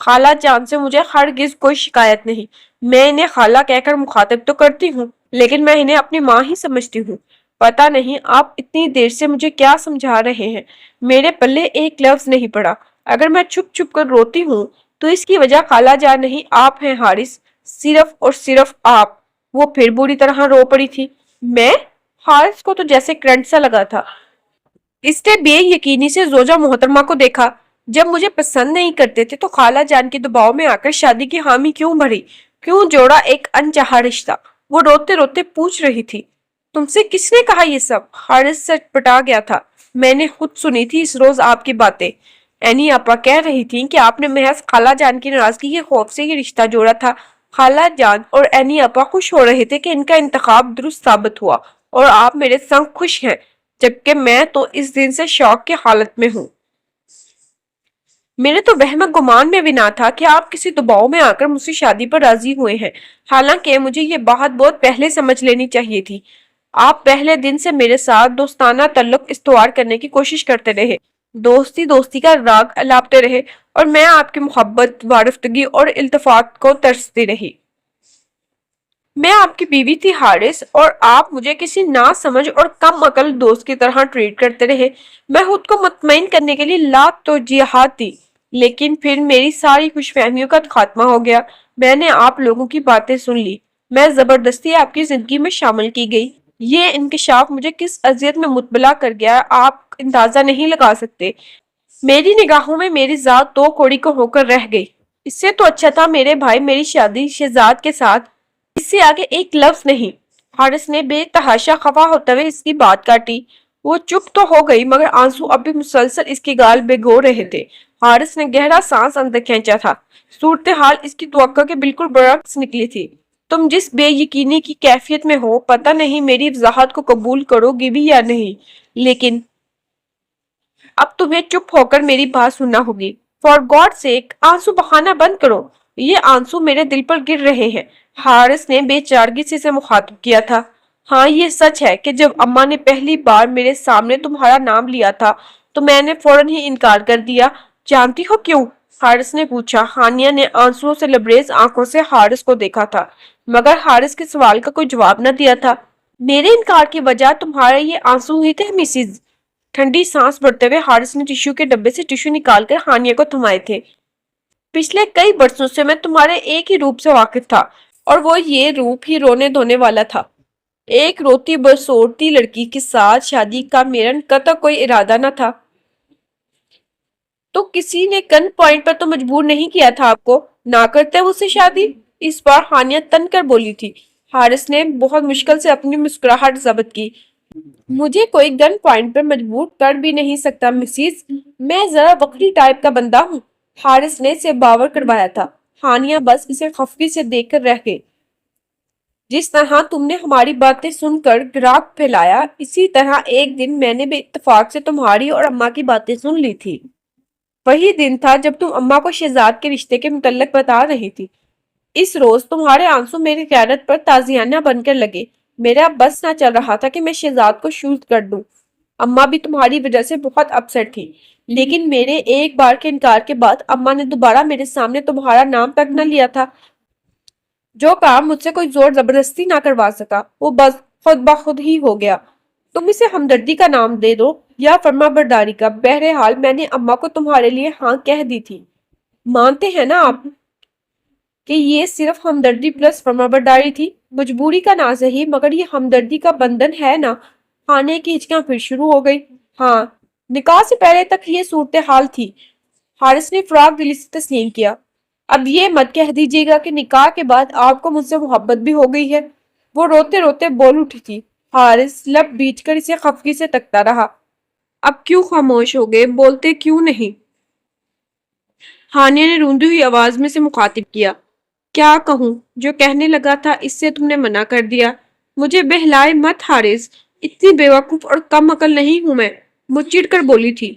خالہ جان سے مجھے ہرگز کوئی شکایت نہیں، میں انہیں خالہ کہہ کر مخاطب تو کرتی ہوں لیکن میں انہیں اپنی ماں ہی سمجھتی ہوں۔ پتہ نہیں آپ اتنی دیر سے مجھے کیا سمجھا رہے ہیں، میرے پلے ایک لفظ نہیں پڑا۔ اگر میں چھپ چھپ کر روتی ہوں تو اس کی وجہ خالہ جان نہیں آپ ہیں حارث، صرف اور صرف آپ۔ وہ پھر بری طرح رو پڑی تھی۔ میں؟ حارث کو تو جیسے کرنٹ سا لگا تھا۔ اس نے بے یقینی سے زوجہ محترمہ کو دیکھا۔ جب مجھے پسند نہیں کرتے تھے تو خالہ جان کے دباؤ میں آ کر شادی کی حامی کیوں بھری، کیوں جوڑا ایک انچاہا رشتہ؟ وہ روتے روتے پوچھ رہی تھی۔ تم سے کس نے کہا یہ سب؟ حارث سچ پٹا گیا تھا۔ میں نے خود سنی تھی اس روز آپ کی باتیں۔ اینی آپا کہہ رہی تھیں کہ آپ نے محض خالہ جان کی ناراضگی کے خوف سے یہ رشتہ جوڑا تھا۔ خالہ جان اور اینی آپا خوش ہو رہے تھے کہ ان کا انتخاب درست ثابت ہوا اور آپ میرے سنگ خوش ہیں، جبکہ میں تو اس دن سے شوق کی حالت میں ہوں۔ میرے تو وہم گمان میں بھی نہ تھا کہ آپ کسی دباؤ میں آ کر مجھ سے شادی پر راضی ہوئے ہیں، حالانکہ مجھے یہ بات بہت پہلے سمجھ لینی چاہیے تھی۔ آپ پہلے دن سے میرے ساتھ دوستانہ تعلق استوار کرنے کی کوشش کرتے رہے، دوستی دوستی کا راگ الاپتے رہے، اور میں آپ کی محبت، وارفتگی اور التفات کو ترستی رہی۔ میں آپ کی بیوی تھی حارث، اور آپ مجھے کسی ناسمجھ اور کم عقل دوست کی طرح ٹریٹ کرتے رہے۔ میں خود کو مطمئن کرنے کے لیے لاکھ توجیہات دی، لیکن پھر میری ساری خوش فہمیوں کا خاتمہ ہو گیا۔ میں نے آپ لوگوں کی باتیں سن لی، میں زبردستی آپ کی زندگی میں شامل کی گئی۔ یہ انکشاف مجھے کس اذیت میں مبتلا کر گیا آپ اندازہ نہیں لگا سکتے۔ میری نگاہوں میں میری ذات دو کوڑی کو ہو کر رہ گئی۔ اس سے تو اچھا تھا میرے بھائی میری شادی شہزاد کے ساتھ، اس سے آگے ایک لفظ نہیں۔ حارث نے بے تحاشا خفا ہوتے ہوئے اس کی بات کاٹی۔ وہ چپ تو ہو گئی مگر آنسو اب بھی مسلسل اس کی گال بھگو رہے تھے۔ حارث نے گہرا سانس اندر کھینچا تھا۔ صورتحال اس کی توقع کے بالکل برعکس نکلی تھی۔ تم جس بے یقینی کی کیفیت میں ہو، پتہ نہیں میری وضاحت کو قبول کرو گی بھی یا نہیں، لیکن اب تمہیں چپ ہو کر میری بات سننا ہوگی۔ فار گاڈ سیک، آنسو بہانا بند کرو، یہ آنسو میرے دل پر گر رہے ہیں۔ حارث نے بے چارگی سے اسے مخاطب کیا تھا۔ ہاں یہ سچ ہے کہ جب اماں نے پہلی بار میرے سامنے تمہارا نام لیا تھا تو میں نے فوراً ہی انکار کر دیا۔ جانتی ہو کیوں؟ حارث نے پوچھا۔ ہانیہ نے آنسوؤں سے لبریز آنکھوں سے حارث کو دیکھا تھا مگر حارث کے سوال کا کوئی جواب نہ دیا تھا۔ میرے انکار کی وجہ تمہارے یہ آنسو ہی تھے مسز۔ ٹھنڈی سانس بھرتے ہوئے حارث نے ٹشو کے ڈبے سے ٹشو نکال کر ہانیہ کو تھمائے تھے۔ پچھلے کئی برسوں سے میں تمہارے ایک ہی روپ سے واقف تھا، اور وہ یہ روپ ہی رونے دھونے والا تھا۔ ایک روتی برسوتی لڑکی کے ساتھ شادی کا میرا قطع کوئی ارادہ نہ تھا۔ تو کسی نے گن پوائنٹ پر تو مجبور نہیں کیا تھا آپ کو، نہ کرتے اس سے شادی؟ اس بار ہانیہ تن کر بولی تھی۔ حارث نے بہت مشکل سے اپنی مسکراہٹ ضبط کی۔ مجھے کوئی گن پوائنٹ پر مجبور کر بھی نہیں سکتا مسز، میں ذرا وقتی ٹائپ کا بندہ ہوں۔ حارث نے اسے باور کروایا تھا۔ ہانیہ بس اسے خفگی سے دیکھ کر رہ گئی۔ جس طرح تم نے ہماری باتیں سن کر گراک پھیلایا، اسی طرح ایک دن میں نے بے اتفاق سے تمہاری اور اماں کی باتیں سن لی تھی۔ وہی دن تھا جب تم اماں کو شہزاد کے رشتے کے متعلق بتا رہی تھی۔ اس روز تمہارے آنسو میری غیرت پر تازیانہ بن کر لگے۔ میرا بس نہ چل رہا تھا کہ میں شہزاد کو شوز کر دوں۔ اماں بھی تمہاری وجہ سے بہت اپسٹ تھی، لیکن میرے ایک بار کے انکار کے بعد اماں نے دوبارہ میرے سامنے تمہارا نام تک نہ لیا تھا۔ جو کام مجھ سے کوئی زور زبردستی نہ کروا سکا وہ بس خود بخود ہی ہو گیا۔ تم اسے ہمدردی کا نام دے دو یا فرما برداری کا، بہرحال میں نے اماں کو تمہارے لیے ہاں کہہ دی تھی۔ مانتے ہیں نا آپ کہ یہ صرف ہمدردی پلس فرما برداری تھی؟ مجبوری کا نہ صحیح مگر یہ ہمدردی کا بندھن ہے نا۔ ہانے کی ہچکیاں پھر شروع ہو گئی۔ ہاں، نکاح سے پہلے تک یہ صورتحال تھی۔ حارث نے فراغ دلی سے تسلیم کیا۔ اب یہ مت کہہ دیجیے گا کہ نکاح کے بعد آپ کو مجھ سے محبت بھی ہو گئی ہے۔ وہ روتے روتے بول اٹھی تھی۔ حارث لب بیچ کر اسے خفگی سے تکتا رہا۔ اب کیوں خاموش ہو گئے؟ بولتے کیوں نہیں؟ ہانیہ نے روندی ہوئی آواز میں سے مخاطب کیا۔ کیا کہوں؟ جو کہنے لگا تھا اس سے تم نے منع کر دیا۔ مجھے بہلائے مت حارث، اتنی بیوقوف اور کم عقل نہیں ہوں میں، وہ چڑ کر بولی تھی۔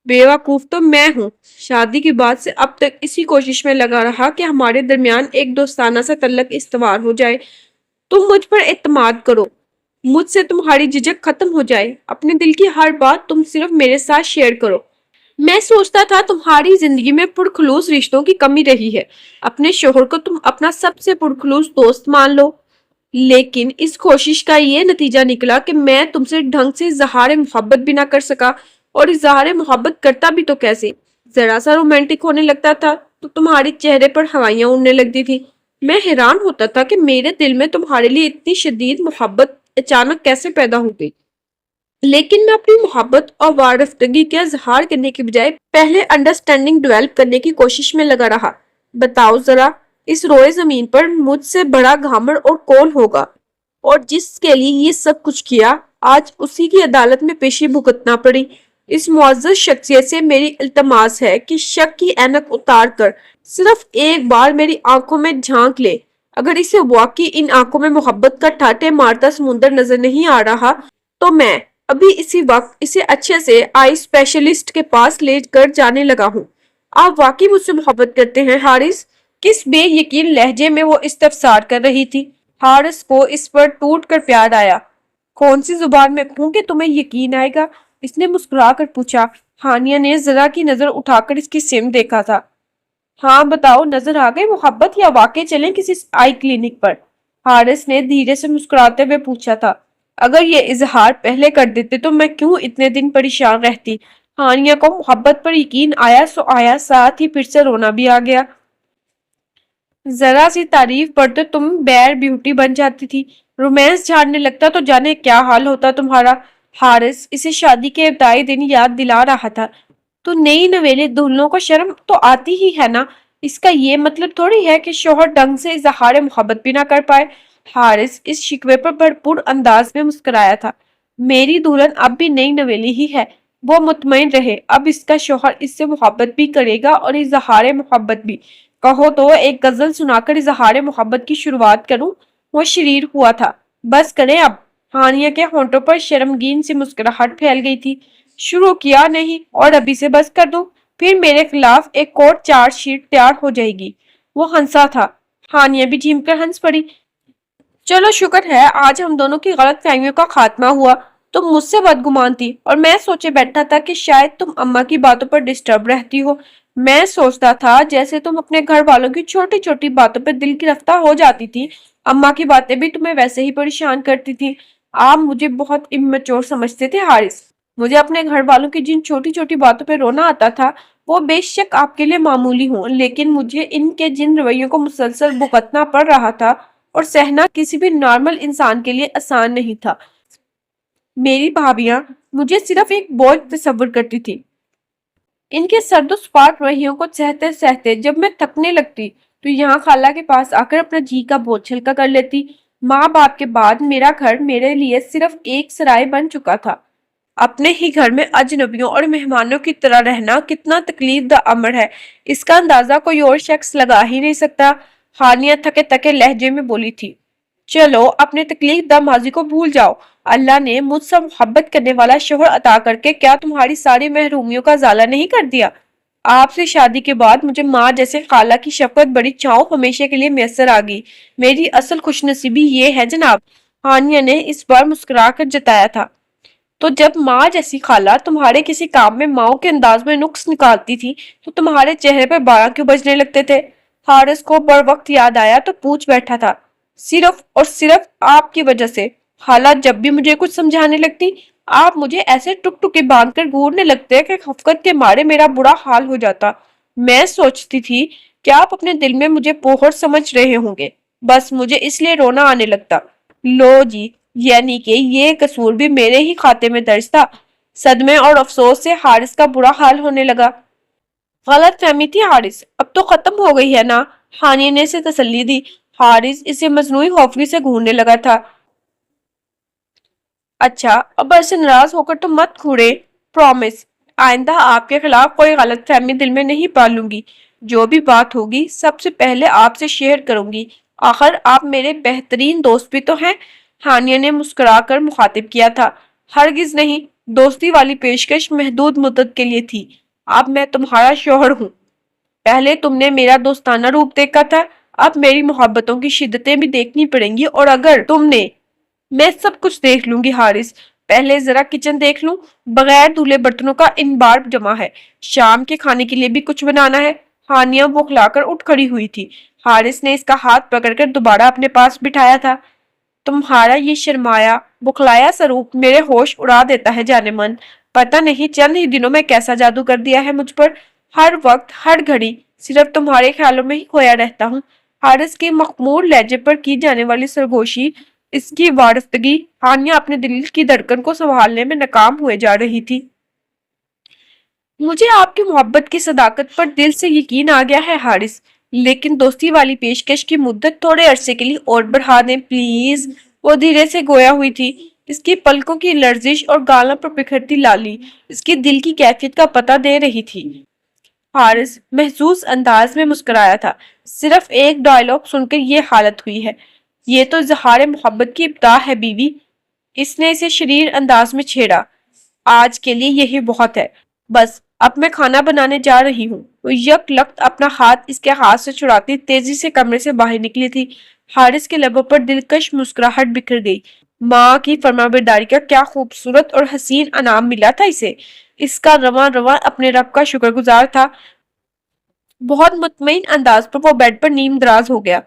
بیوقوف تو میں ہوں، شادی کے بعد سے اب تک اسی کوشش میں لگا رہا کہ ہمارے درمیان ایک دوستانہ سا تعلق استوار ہو جائے۔ تم مجھ پر اعتماد کرو، مجھ سے تمہاری جھجک ختم ہو جائے، اپنے دل کی ہر بات تم صرف میرے ساتھ شیئر کرو۔ میں سوچتا تھا تمہاری زندگی میں پرخلوص رشتوں کی کمی رہی ہے، اپنے شوہر کو تم اپنا سب سے پرخلوص دوست مان لو، لیکن اس کوشش کا یہ نتیجہ نکلا کہ میں تم سے ڈھنگ سے اظہار محبت بھی نہ کر سکا، اور اظہار محبت کرتا بھی تو کیسے؟ ذرا سا رومانٹک ہونے لگتا تھا تو تمہارے چہرے پر ہوائیاں اڑنے لگتی تھی۔ میں حیران ہوتا تھا کہ میرے دل میں تمہارے لیے اتنی شدید محبت اچانک کیسے پیدا ہو گئی، لیکن میں اپنی محبت اور وارفتگی کا اظہار کرنے کے بجائے پہلے انڈرسٹینڈنگ ڈیولپ کرنے کی کوشش میں لگا رہا۔ بتاؤ ذرا، اس روئے زمین پر مجھ سے بڑا گھامڑ اور کون ہوگا؟ اور جس کے لیے یہ سب کچھ کیا، آج اسی کی عدالت میں پیشی بھگتنا پڑی۔ اس معزز شخصیت سے میری التماس ہے کہ شک کی اینک اتار کر صرف ایک بار میری آنکھوں میں جھانک لے۔ اگر اسے واقعی ان آنکھوں میں محبت کا ٹھاٹھے مارتا سمندر نظر نہیں آ رہا، تو میں ابھی اسی وقت اسے اچھے سے آئی اسپیشلسٹ کے پاس لے کر جانے لگا ہوں۔ آپ واقعی مجھ سے محبت کرتے ہیں حارث؟ کس بے یقین لہجے میں وہ استفسار کر رہی تھی۔ حارث کو اس پر ٹوٹ کر پیار آیا۔ کون سی زبان میں کہوں کہ تمہیں یقین آئے گا؟ اس نے مسکرا کر پوچھا۔ ہانیہ نے ذرا کی نظر اٹھا کر اس کی سمت دیکھا تھا۔ ہاں بتاؤ، نظر آ گئی محبت، یا واقعی چلیں کسی آئی کلینک پر؟ حارث نے دھیرے سے مسکراتے ہوئے پوچھا تھا۔ اگر یہ اظہار پہلے کر دیتے تو میں کیوں اتنے دن پریشان رہتی؟ ہانیہ کو محبت پر یقین آیا سو آیا، ساتھ ہی پھر سے رونا بھی آ گیا۔ ذرا سی تعریف پر تو تم بیر بیوٹی بن جاتی تھی، رومانس جھاڑنے لگتا تو جانے کیا حال ہوتا تمہارا۔ حارث اسے شادی کے ابتدائی دن یاد دلا رہا تھا۔ تو نئی نویلی دلہنوں کو شرم تو آتی ہی ہے نا، اس کا یہ مطلب تھوڑی ہے کہ شوہر ڈھنگ سے اظہار محبت بھی نہ کر پائے۔ حارث اس شکوے پر بھرپور انداز میں مسکرایا تھا۔ میری دلہن اب بھی نئی نویلی ہی ہے، وہ مطمئن رہے، اب اس کا شوہر اس سے محبت بھی کرے گا اور اظہار محبت بھی۔ کہو تو ایک غزل سنا کر اظہار محبت کی شروعات کروں؟ وہ شریر ہوا تھا۔ بس کریں اب۔ ہانیہ کے ہونٹوں پر شرمگین سی مسکراہٹ پھیل گئی تھی۔ شروع کیا نہیں اور ابھی سے بس کر دوں؟ پھر میرے خلاف ایک کورٹ چارج شیٹ تیار ہو جائے گی۔ وہ ہنسا تھا۔ ہانیہ بھی جھیم کر ہنس پڑی۔ چلو شکر ہے آج ہم دونوں کی غلط فہمیوں کا خاتمہ ہوا۔ تم مجھ سے بدگمان تھی اور میں سوچے بیٹھا تھا کہ شاید تم اماں کی باتوں پر ڈسٹرب رہتی ہو۔ میں سوچتا تھا جیسے تم اپنے گھر والوں کی چھوٹی چھوٹی باتوں پر دل گرفتہ ہو جاتی تھی، اماں کی باتیں بھی تمہیں ویسے ہی پریشان کرتی تھی۔ آپ مجھے بہت اممیچور سمجھتے تھے حارث۔ مجھے اپنے گھر والوں کی جن چھوٹی چھوٹی باتوں پہ رونا آتا تھا وہ بے شک آپ کے لیے معمولی ہوں، لیکن مجھے ان کے جن رویوں کو مسلسل بھگتنا پڑ رہا تھا اور سہنا کسی بھی نارمل انسان کے لیے آسان نہیں تھا۔ میری بھابیاں مجھے صرف ایک بوجھ تصور کرتی تھی۔ ان کے سرد و سپاٹ رویوں کو سہتے سہتے جب میں تھکنے لگتی تو یہاں خالہ کے پاس آ کر اپنا جی کا بوجھ ہلکا کر لیتی۔ ماں باپ کے بعد میرا گھر میرے لیے صرف ایک سرائے بن چکا تھا۔ اپنے ہی گھر میں اجنبیوں اور مہمانوں کی طرح رہنا کتنا تکلیف دہ امر ہے، اس کا اندازہ کوئی اور شخص لگا ہی نہیں سکتا۔ ہانیہ تھکے تھکے لہجے میں بولی تھی۔ چلو اپنے تکلیف دہ ماضی کو بھول جاؤ، اللہ نے مجھ سے محبت کرنے والا شوہر عطا کر کے کیا تمہاری ساری محرومیوں کا ازالہ نہیں کر دیا؟ آپ سے شادی کے بعد مجھے ماں جیسے خالہ کی شفقت بڑی چھاؤں ہمیشہ کے لیے میسر آ گئی۔ میری اصل خوش نصیبی یہ ہے جناب، ہانیہ نے اس بار مسکرا کر جتایا تھا۔ تو جب ماں جیسی خالہ تمہارے کسی کام میں ماؤں کے انداز میں نقص نکالتی تھی تو تمہارے چہرے پر 12 کیوں بجنے لگتے تھے؟ حارث کو بر وقت یاد آیا تو پوچھ بیٹھا تھا۔ صرف اور صرف آپ کی وجہ سے۔ خالہ جب بھی مجھے کچھ سمجھانے لگتی آپ مجھے ایسے ٹک ٹکے باندھ کر گھورنے لگتے کہ خفقت کے مارے میرا برا حال ہو جاتا۔ میں سوچتی تھی کہ آپ اپنے دل میں مجھے پوہر سمجھ رہے ہوں گے، بس مجھے اس لیے رونا آنے لگتا۔ لو جی، یعنی کہ یہ قصور بھی میرے ہی کھاتے میں درج تھا۔ صدمے اور افسوس سے حارث کا برا حال ہونے لگا۔ غلط فہمی تھی حارث، اب تو ختم ہو گئی ہے نا؟ ہانیہ نے اسے تسلی دی۔ حارث اسے مصنوعی خوفی سے گھورنے لگا تھا۔ اچھا اب ایسے ناراض ہو کر تو مت گھوڑے، پرومس آئندہ آپ کے خلاف کوئی غلط فہمی دل میں نہیں پالوں گی۔ جو بھی بات ہوگی سب سے پہلے آپ سے شیئر کروں گی، آخر آپ میرے بہترین دوست بھی تو ہیں۔ ہانیہ نے مسکرا کر مخاطب کیا تھا۔ ہرگز نہیں، دوستی والی پیشکش محدود مدت کے لیے تھی، اب میں تمہارا شوہر ہوں۔ پہلے تم نے میرا دوستانہ روپ دیکھا تھا، اب میری محبتوں کی شدتیں بھی دیکھنی پڑیں گی، اور اگر تم نے میں سب کچھ دیکھ لوں گی حارث، پہلے ذرا کچن دیکھ لوں، بغیر دھلے برتنوں کا انبار جمع ہے۔ شام کے کھانے کے لیے بھی کچھ بنانا ہے۔ ہانیہ بوکھلا کر اٹھ کھڑی ہوئی تھی۔ حارث نے اس کا ہاتھ پکڑ کر دوبارہ اپنے پاس بٹھایا تھا۔ تمہارا یہ شرمایا بخلایا سروپ میرے ہوش اڑا دیتا ہے جانے من۔ پتہ نہیں چند ہی دنوں میں کیسا جادو کر دیا ہے مجھ پر۔ ہر وقت ہر گھڑی صرف تمہارے خیالوں میں ہی کھویا رہتا ہوں۔ حارث کے مخمور لہجے پر کی جانے والی سرگوشی، اس کی وارفتگی، ہانیہ اپنے دل کی دھڑکن کو سنبھالنے میں ناکام ہوئے جا رہی تھی۔ مجھے آپ کی محبت کی صداقت پر دل سے یقین آ گیا ہے حارث، لیکن دوستی والی پیشکش کی مدت تھوڑے عرصے کے لیے اور بڑھا دیں پلیز۔ وہ دھیرے سے گویا ہوئی تھی۔ اس کی پلکوں کی لرزش اور گالوں پر بکھرتی لالی اس کی دل کی کیفیت کا پتہ دے رہی تھی۔ حارث محظوظ انداز میں مسکرایا تھا۔ صرف ایک ڈائیلاگ سن کر یہ حالت ہوئی ہے۔ یہ تو اظہار محبت کی ابتدا ہے بیوی۔ اس نے اسے شریر انداز میں چھیڑا۔ آج کے لیے یہی بہت ہے۔ بس اب میں کھانا بنانے جا رہی ہوں۔ وہ یک لخت اپنا ہاتھ اس کے ہاتھ سے چھڑاتی تیزی سے کمرے سے باہر نکلی تھی۔ حارث کے لبوں پر دلکش مسکراہٹ بکھر گئی۔ ماں کی فرمانبرداری کا کیا خوبصورت اور حسین انعام ملا تھا اسے۔ اس کا رواں رواں اپنے رب کا شکر گزار تھا۔ بہت مطمئن انداز پر وہ بیڈ پر نیم دراز ہو گیا۔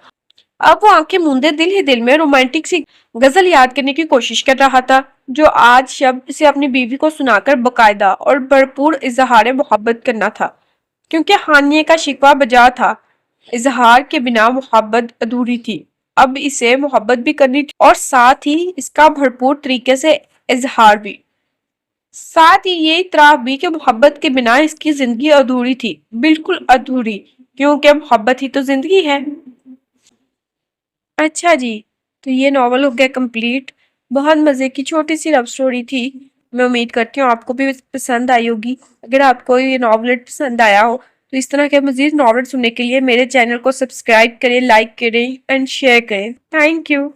اب وہ آنکھیں موندے دل ہی دل میں رومانٹک سی غزل یاد کرنے کی کوشش کر رہا تھا، جو آج شب اسے اپنی بیوی کو سنا کر باقاعدہ اور بھرپور اظہار محبت کرنا تھا، کیونکہ ہانیہ کا شکوہ بجا تھا۔ اظہار کے بنا محبت ادھوری تھی۔ اب اسے محبت بھی کرنی تھی اور ساتھ ہی اس کا بھرپور طریقے سے اظہار بھی۔ ساتھ ہی یہ اعتراف بھی کہ محبت کے بنا اس کی زندگی ادھوری تھی، بالکل ادھوری، کیونکہ محبت ہی تو زندگی ہے۔ اچھا جی، تو یہ ناول ہو گیا کمپلیٹ۔ بہت مزے کی چھوٹی سی لو سٹوری تھی۔ میں امید کرتی ہوں آپ کو بھی پسند آئی ہوگی۔ اگر آپ کو یہ ناول پسند آیا ہو تو اس طرح کے مزید ناول سننے کے لیے میرے چینل کو سبسکرائب کریں، لائک کریں اینڈ شیئر کریں۔ Thank you.